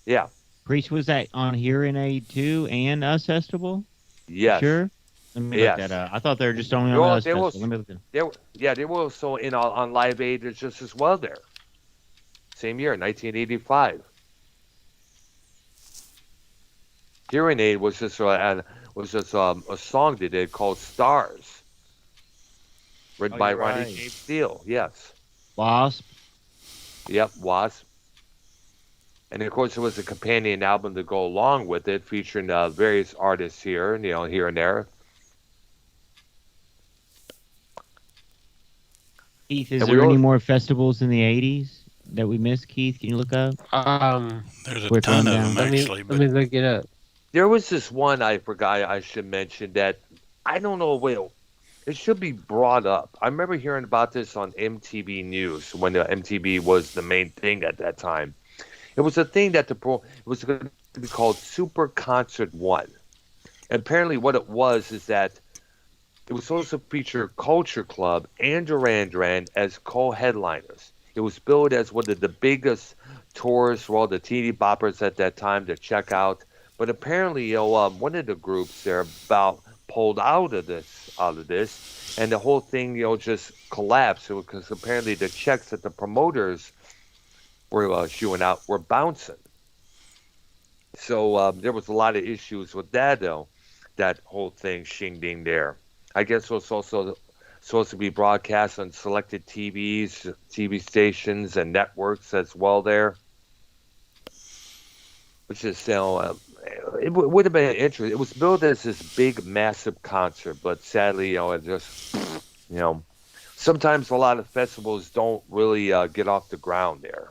Yeah. Priest was that on Hearing Aid too and Us Festival? Yes. Sure? Let me look that up. I thought they were just only on Us Festival. Let me look at they were also on Live Aid just as well there. Same year, 1985. Hearing Aid was just a song they did called Stars, written by Ronnie James Dio. Yes. Wasp. Yep, Wasp. And of course, it was a companion album to go along with it, featuring various artists here and there. Keith, is there any more festivals in the '80s that we missed? Keith, can you look up? There's a ton of them actually. Let me look it up. There was this one I forgot I should mention that I don't know. It should be brought up. I remember hearing about this on MTV News when the MTV was the main thing at that time. It was a thing that it was going to be called Super Concert 1. And apparently what it was is that it was supposed to feature Culture Club and Duran Duran as co-headliners. It was billed as one of the biggest tours for all the teeny boppers at that time to check out. But apparently, one of the groups there pulled out of this, and the whole thing, just collapsed because apparently the checks that the promoters were shooing out were bouncing. So there was a lot of issues with that, though. That whole thing, shing-ding there. I guess it was also supposed to be broadcast on selected TV stations and networks as well there. Which is, it would have been interesting. It was billed as this big, massive concert, but sadly, it just, sometimes a lot of festivals don't really get off the ground there.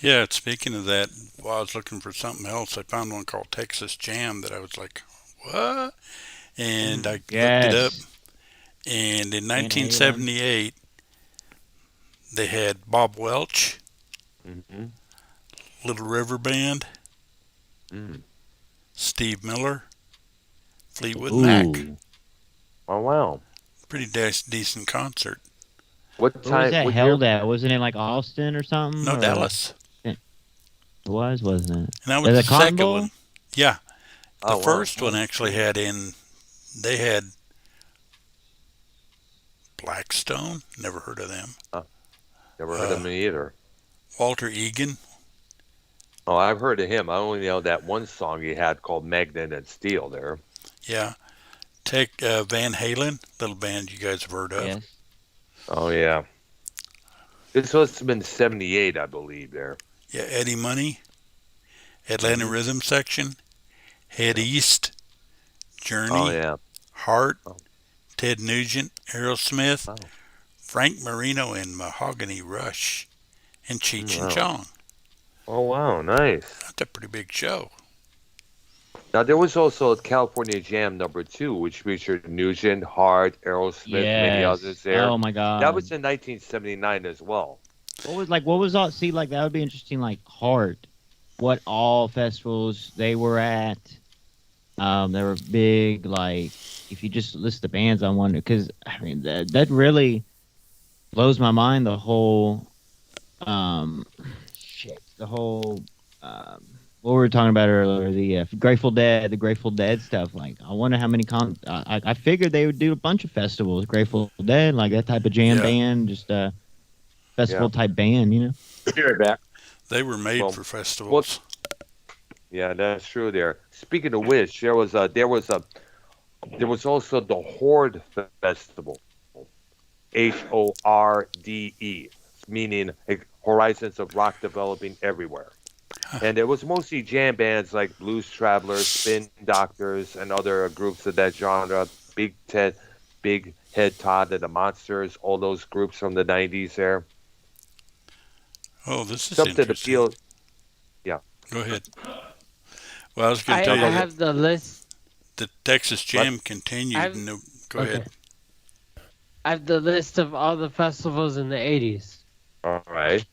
Yeah, speaking of that, while I was looking for something else, I found one called Texas Jam that I was like, what? And I looked it up. And in 1978, they had Bob Welch, Little River Band, Mm. Steve Miller, Fleetwood Mac. Ooh. Oh wow. Pretty decent concert. What Where was time? that What year? held at? Wasn't it like Austin or something? No, Or Dallas. it was, wasn't it? And that was the Cotton second Bowl? one. Yeah. The Oh, wow. first one actually they had Blackstone. Never heard of them. Never heard of me either. Walter Egan. Oh, I've heard of him. I only know that one song he had called Magnet and Steel there. Yeah. Van Halen, little band you guys have heard of. Yes. Oh, yeah. This must have been 78, I believe, there. Yeah, Eddie Money, Atlanta Rhythm Section, Head East, Journey, Oh, yeah. Heart, Oh. Ted Nugent, Aerosmith, Wow. Frank Marino and Mahogany Rush, and Cheech Wow. and Chong. Oh, wow. Nice. That's a pretty big show. Now, there was also California Jam #2, which featured Nugent, Hart, Aerosmith, many Yes. others there. Oh my God. That was in 1979 as well. What was all? See, like that would be interesting. Like Heart, what all festivals they were at. They were big. Like if you just list the bands, I wonder because I mean that really blows my mind. The whole, the whole. What we were talking about earlier, the Grateful Dead stuff. Like, I wonder how many I figured they would do a bunch of festivals. Grateful Dead, like that type of jam band, just a festival type band, you know. Be right back. They were made Well, for festivals. Yeah, that's true there. Speaking of which, there was also the Horde Festival. HORDE, meaning Horizons of Rock Developing Everywhere. And it was mostly jam bands like Blues Travelers, Spin Doctors, and other groups of that genre. Big Head Todd and the Monsters, all those groups from the 90s there. Oh, this is Something to interesting. feel. Yeah. Go ahead. Well, I was going I to tell you have the list. the Texas Jam continued. Go ahead. I have the list of all the festivals in the 80s. All right.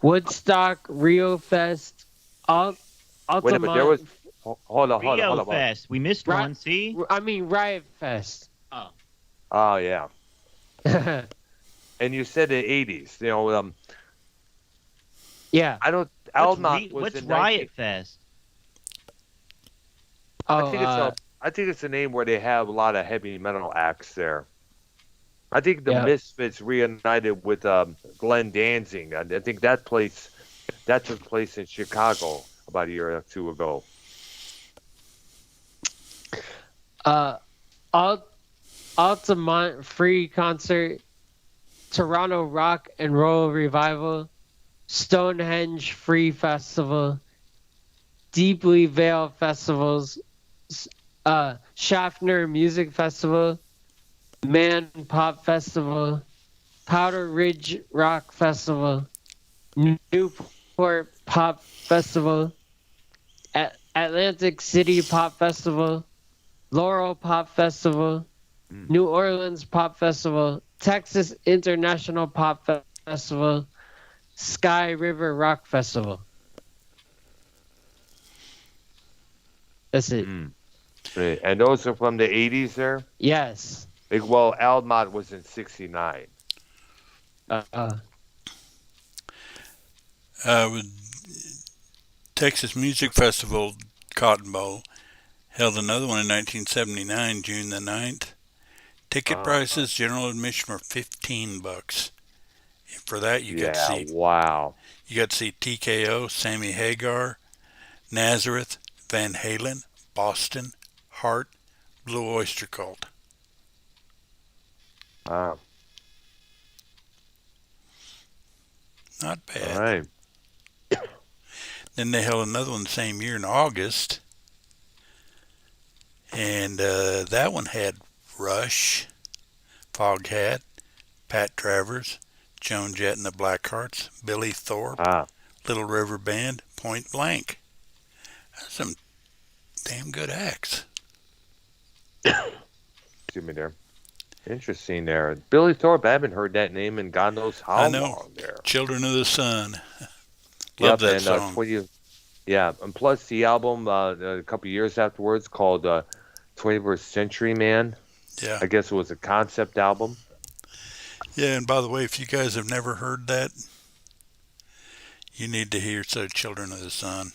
Woodstock, Rio Fest, Wait a minute, there was. Hold on. Rio Fest. We missed one. See. I mean Riot Fest. Oh, yeah. And you said the 80s. You know, Yeah. I don't. Almont was What's in Riot Fest? Oh, I think it's a name where they have a lot of heavy metal acts there. I think the Yeah. Misfits reunited with Glenn Danzig. I think that took place in Chicago about a year or two ago. Altamont Free Concert, Toronto Rock and Roll Revival, Stonehenge Free Festival, Deeply Veiled Festivals, Schaffner Music Festival, Man Pop Festival, Powder Ridge Rock Festival, Newport Pop Festival, Atlantic City Pop Festival, Laurel Pop Festival, New Orleans Pop Festival, Texas International Pop Festival, Sky River Rock Festival. That's it. Right. And those are from the 80s there? Yes. Well, Almont was in 69. Texas Music Festival Cotton Bowl held another one in 1979, June the 9th. Ticket prices, general admission were $15. For that, you got to see. Wow. You got to see TKO, Sammy Hagar, Nazareth, Van Halen, Boston, Heart, Blue Oyster Cult. Wow. Not bad. All right. Then they held another one the same year in August. And that one had Rush, Foghat, Pat Travers, Joan Jett and the Blackhearts, Billy Thorpe, Little River Band, Point Blank. That's some damn good acts. Excuse me there. Interesting there. Billy Thorpe, I haven't heard that name in God knows how I know. long there. Children of the Sun. Love that and, song. Yeah, and plus the album a couple years afterwards called 21st Century Man. Yeah. I guess it was a concept album. Yeah, and by the way, if you guys have never heard that, you need to hear So Children of the Sun.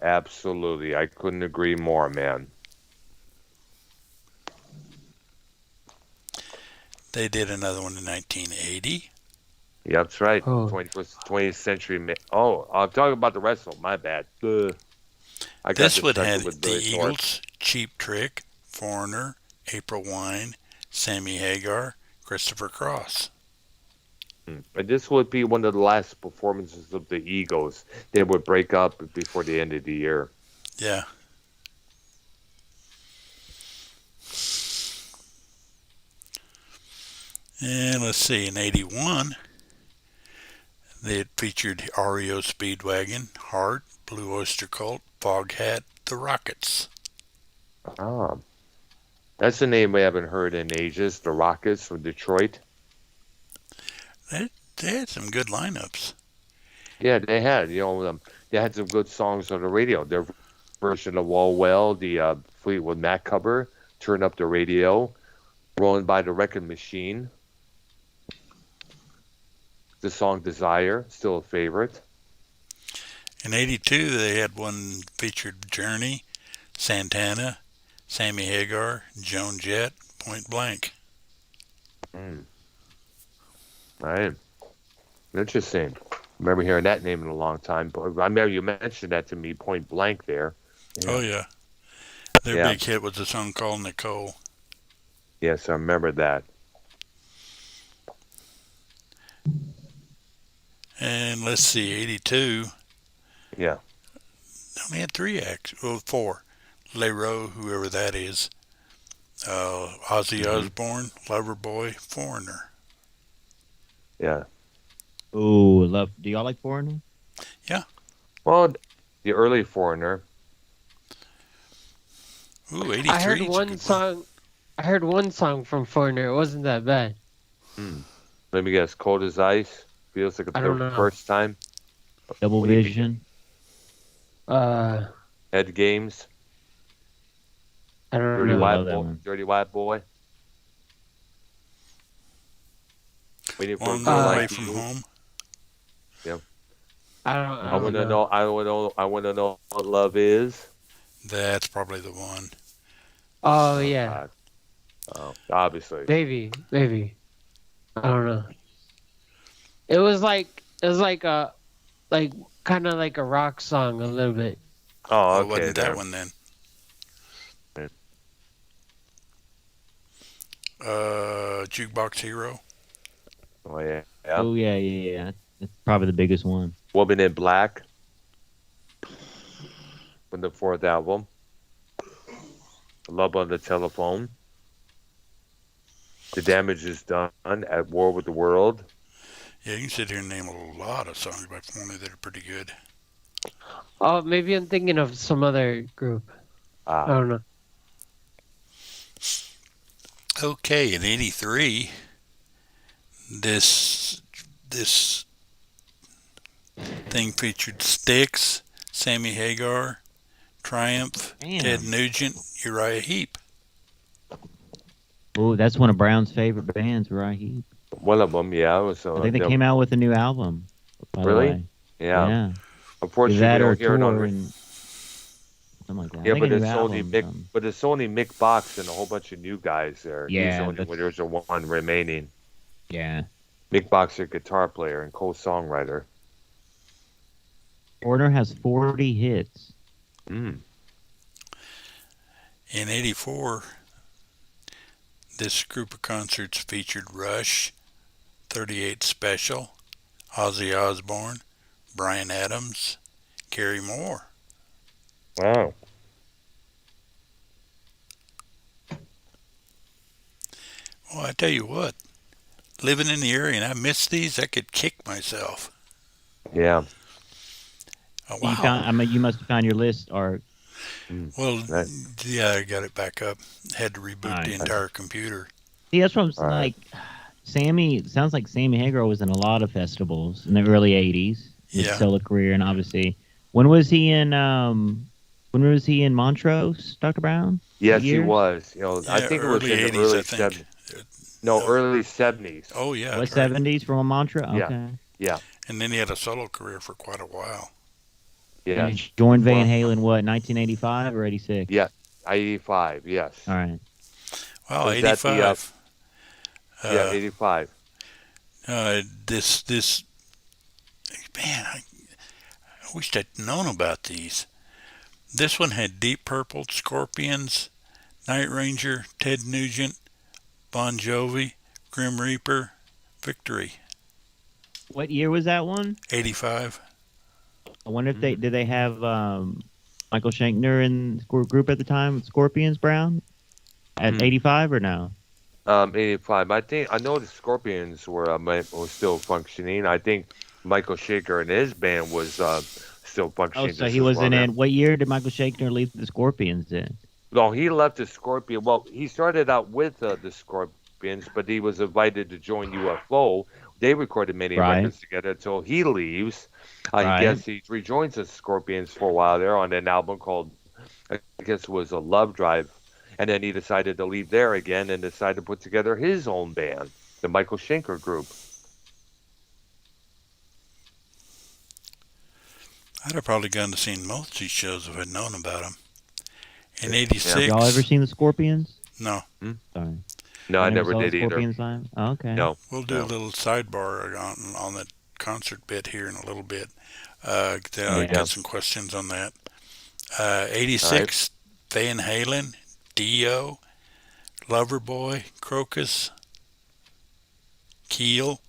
Absolutely. I couldn't agree more, man. They did another one in 1980. Yeah, that's right. Oh. 20th Century Man. Oh, I'm talking about the rest of them. My bad. Ugh. I got This one distracted had with the Billy Thorpe. Eagles, Cheap Trick, Foreigner, April Wine, Sammy Hagar, Christopher Cross. And this would be one of the last performances of the Eagles. They would break up before the end of the year. Yeah. And let's see, in 81, they had featured REO Speedwagon, Heart, Blue Oyster Cult, Foghat, The Rockets. Ah, that's a name we haven't heard in ages. The Rockets from Detroit. They had some good lineups. Yeah, they had. They had some good songs on the radio. Their version of Wall Well, the Fleetwood Mac cover, Turn Up the Radio, Rolling by the Wrecking Machine. The song Desire, still a favorite. In 82, they had one featured Journey, Santana, Sammy Hagar, Joan Jett, Point Blank. Right. Interesting. Remember hearing that name in a long time. But I remember you mentioned that to me, Point Blank there. Oh, yeah. Their Yeah. big hit was a song called Nicole. Yes, I remember that. And let's see, 82, Yeah. they only had 3 acts. Well, 4. Leroy, whoever that is. Ozzy Osbourne, Loverboy, Foreigner. Yeah. Ooh, love. Do y'all like Foreigner? Well, the early Foreigner. Ooh, 83. I heard one song. I heard one song from Foreigner. It wasn't that bad. Let me guess. Cold as Ice. Feels like I don't know. first time. Double What do you Vision. Head Games. I don't Dirty know. White love that Boy. one. Dirty White Boy. Waiting for a One girl More like Away from you. Home. I I don't want to know. know. I want to know what love is. That's probably the one. Oh yeah, God. Oh, obviously. maybe. I don't know. It was like a kind of like a rock song a little bit. Oh, Oh, okay. wasn't there. that one then? Jukebox Hero. Oh yeah. Oh yeah. That's probably the biggest one. Woman in Black. From the 4th album. Love on the Telephone. The Damage is Done. At War with the World. Yeah, you can sit here and name a lot of songs by Foreigner that are pretty good. Oh, maybe I'm thinking of some other group. I don't know. Okay, in 83, this thing featured Styx, Sammy Hagar, Triumph, Damn. Ted Nugent, Uriah Heep. Oh, that's one of Brown's favorite bands, Uriah Heep. One of them, yeah. Was, I think they came out with a new album. By Really? The way. Yeah. Yeah. Unfortunately, That we or don't hear it on tour and something like that. I Yeah, think but a it's new only album, Mick, but it's only Mick Box and a whole bunch of new guys there. Yeah, There's a one remaining. Yeah. Mick Box, a guitar player and co-songwriter. Foreigner has 40 hits. Mm. In 84, this group of concerts featured Rush, 38 Special, Ozzy Osbourne, Bryan Adams, Gary Moore. Wow. Well, I tell you what, living in the area and I miss these, I could kick myself. Yeah. Oh, You wow. found, you must have found your list, or Well, Right. yeah, I got it back up. Had to reboot the Nice. entire computer. see, that's what I'm All right. like. Sammy, it sounds like Sammy Hagar was in a lot of festivals in the early '80s. His Yeah. solo career, and obviously When was he in Montrose, Dr. Brown? Yes, he years? was. I Yeah, think it was early in the 80s, I early think. 70s. No, early 70s. Oh, yeah. What, That's right. 70s from Montrose? Yeah. Okay. Yeah. And then he had a solo career for quite a while. Yeah. And he joined Van Well, Halen, what, 1985 or 86? Yeah. 85. Yes. All right. Wow, Was that the, 85. Yeah, 85. This man, I wished I'd known about these. This one had Deep Purple, Scorpions, Night Ranger, Ted Nugent, Bon Jovi, Grim Reaper, Victory. What year was that one? 85. I wonder if did they have Michael Shankner in the group at the time with Scorpions, Brown? At 85 or no? 85. I know the Scorpions were still functioning. I think Michael Shaker and his band was still functioning. Oh, so he wasn't in. What year did Michael Shankner leave the Scorpions in? No, he left the Scorpion. Well, he started out with the Scorpions, but he was invited to join UFO. They recorded many records together until he leaves. I guess he rejoins the Scorpions for a while there on an album called, I guess it was a Love Drive. And then he decided to leave there again and decided to put together his own band, the Michael Schenker Group. I'd have probably gone to see most of these shows if I'd known about them. In 86. Have y'all ever seen the Scorpions? No. Sorry. No, I never saw the did either. Scorpions live? Oh, okay. No. We'll do a little sidebar on the concert bit here in a little bit. Then I'll get some questions on that. 86, Van Halen, Dio, Loverboy, Crocus, Keel,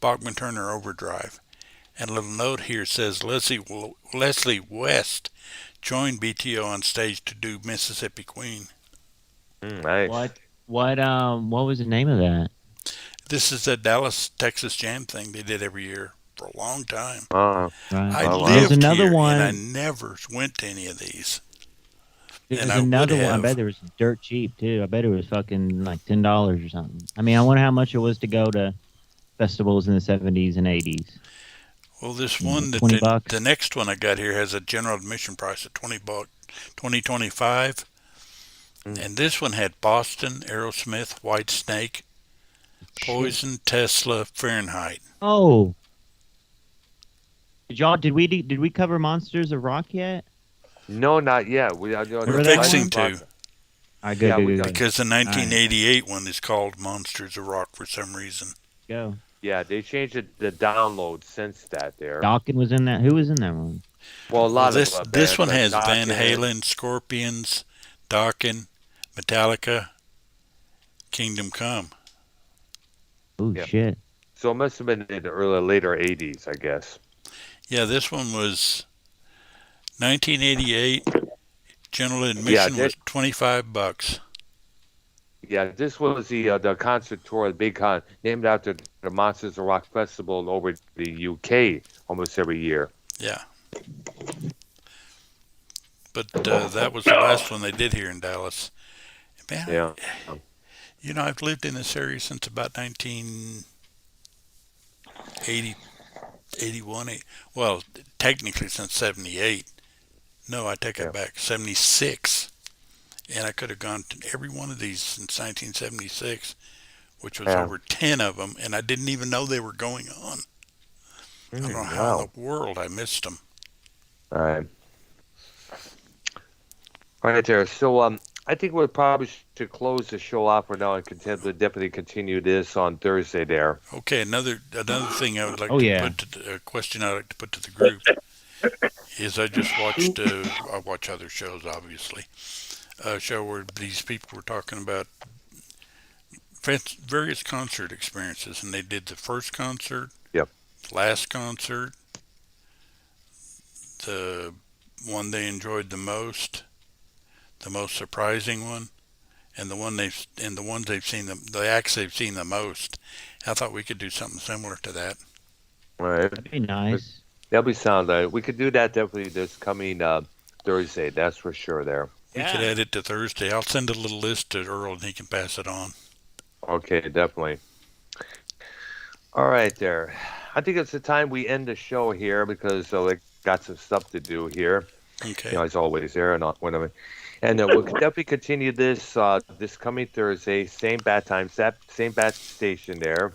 Bachman Turner Overdrive. And a little note here says Leslie West joined BTO on stage to do Mississippi Queen. Nice. What was the name of that? This is a Dallas, Texas jam thing they did every year for a long time. Right. I There's lived another here, one. and I never went to any of these. There's And I another would one. I have. bet it was dirt cheap too. I bet it was fucking like $10 or something. I mean, I wonder how much it was to go to festivals in the 70s and 80s. Well, this one, $20. the next one I got here has a general admission price of $20, $25. And this one had Boston, Aerosmith, White Snake, Poison, Tesla, Fahrenheit. Oh, did we cover Monsters of Rock yet? No, not yet. We're fixing to. All right, good, good. Because the 1988 one is called Monsters of Rock for some reason. Go. Yeah, they changed the download since that there. Dawkins was in that. Who was in that one? Well, a lot this of this bands one like has Van Dawkins. Halen, Scorpions, Dawkins, Metallica, Kingdom Come. Oh, shit. So it must have been in the later 80s, I guess. Yeah, this one was 1988. General admission was $25. Yeah, this was the concert tour, the big con, named after the Monsters of Rock Festival over the UK almost every year. Yeah. But that was the last one they did here in Dallas. Man, Yeah. I've lived in this area since about 1980, 81. Well, technically since 78. No, I take it back. 76. And I could have gone to every one of these since 1976, which was over 10 of them, and I didn't even know they were going on. I don't know how in the world I missed them. All right. All right, there. So I think we probably should close the show off for now and definitely continue this on Thursday there. Okay, another thing I would like a question I'd like to put to the group is I just watched, I watch other shows, obviously, a show where these people were talking about various concert experiences, and they did the first concert, last concert, the one they enjoyed the most surprising one, and the ones they've seen the acts they've seen the most. I thought we could do something similar to that. All right. That'd be nice. That'll be sound. We could do that definitely this coming Thursday. That's for sure there. We could add it to Thursday. I'll send a little list to Earl and he can pass it on. Okay, definitely. All right there. I think it's the time we end the show here because, like got some stuff to do here. Okay. You know, as always, there and whenever. And we'll definitely continue this this coming Thursday, same bat time, same bat station there.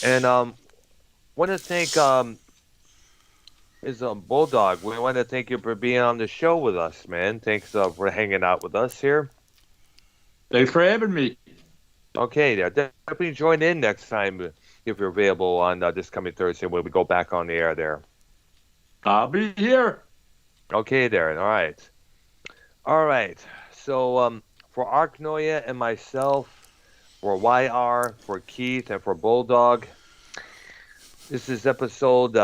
And want to thank is Bulldog. We want to thank you for being on the show with us, man. Thanks for hanging out with us here. Thanks for having me. Okay, yeah, definitely join in next time if you're available on this coming Thursday when we go back on the air there. I'll be here. Okay, there. All right. All right. So for Arknolia and myself, for YR, for Keith, and for Bulldog, this is episode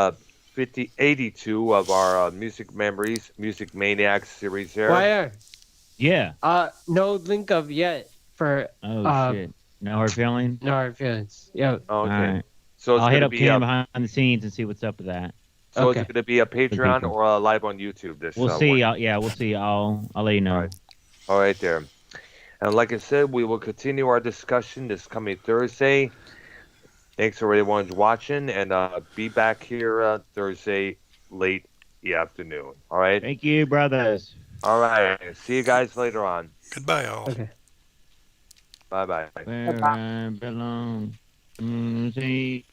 82 of our Music Memories, Music Maniacs series there. Wire. Yeah. No link of yet for Oh shit. No hard feelings. No hard feelings. Yeah. Okay. All right. So it's I'll going hit to up be Cam behind the scenes and see what's up with that. so Okay. it's going to be a Patreon people. or live on YouTube. This We'll see. one. We'll see. I'll let you know. All right. All right, there. And like I said, we will continue our discussion this coming Thursday. Thanks for everyone watching, and be back here Thursday late the afternoon. All right. Thank you, brothers. All right. See you guys later on. Goodbye, all. Okay. Bye bye. Where I belong. See.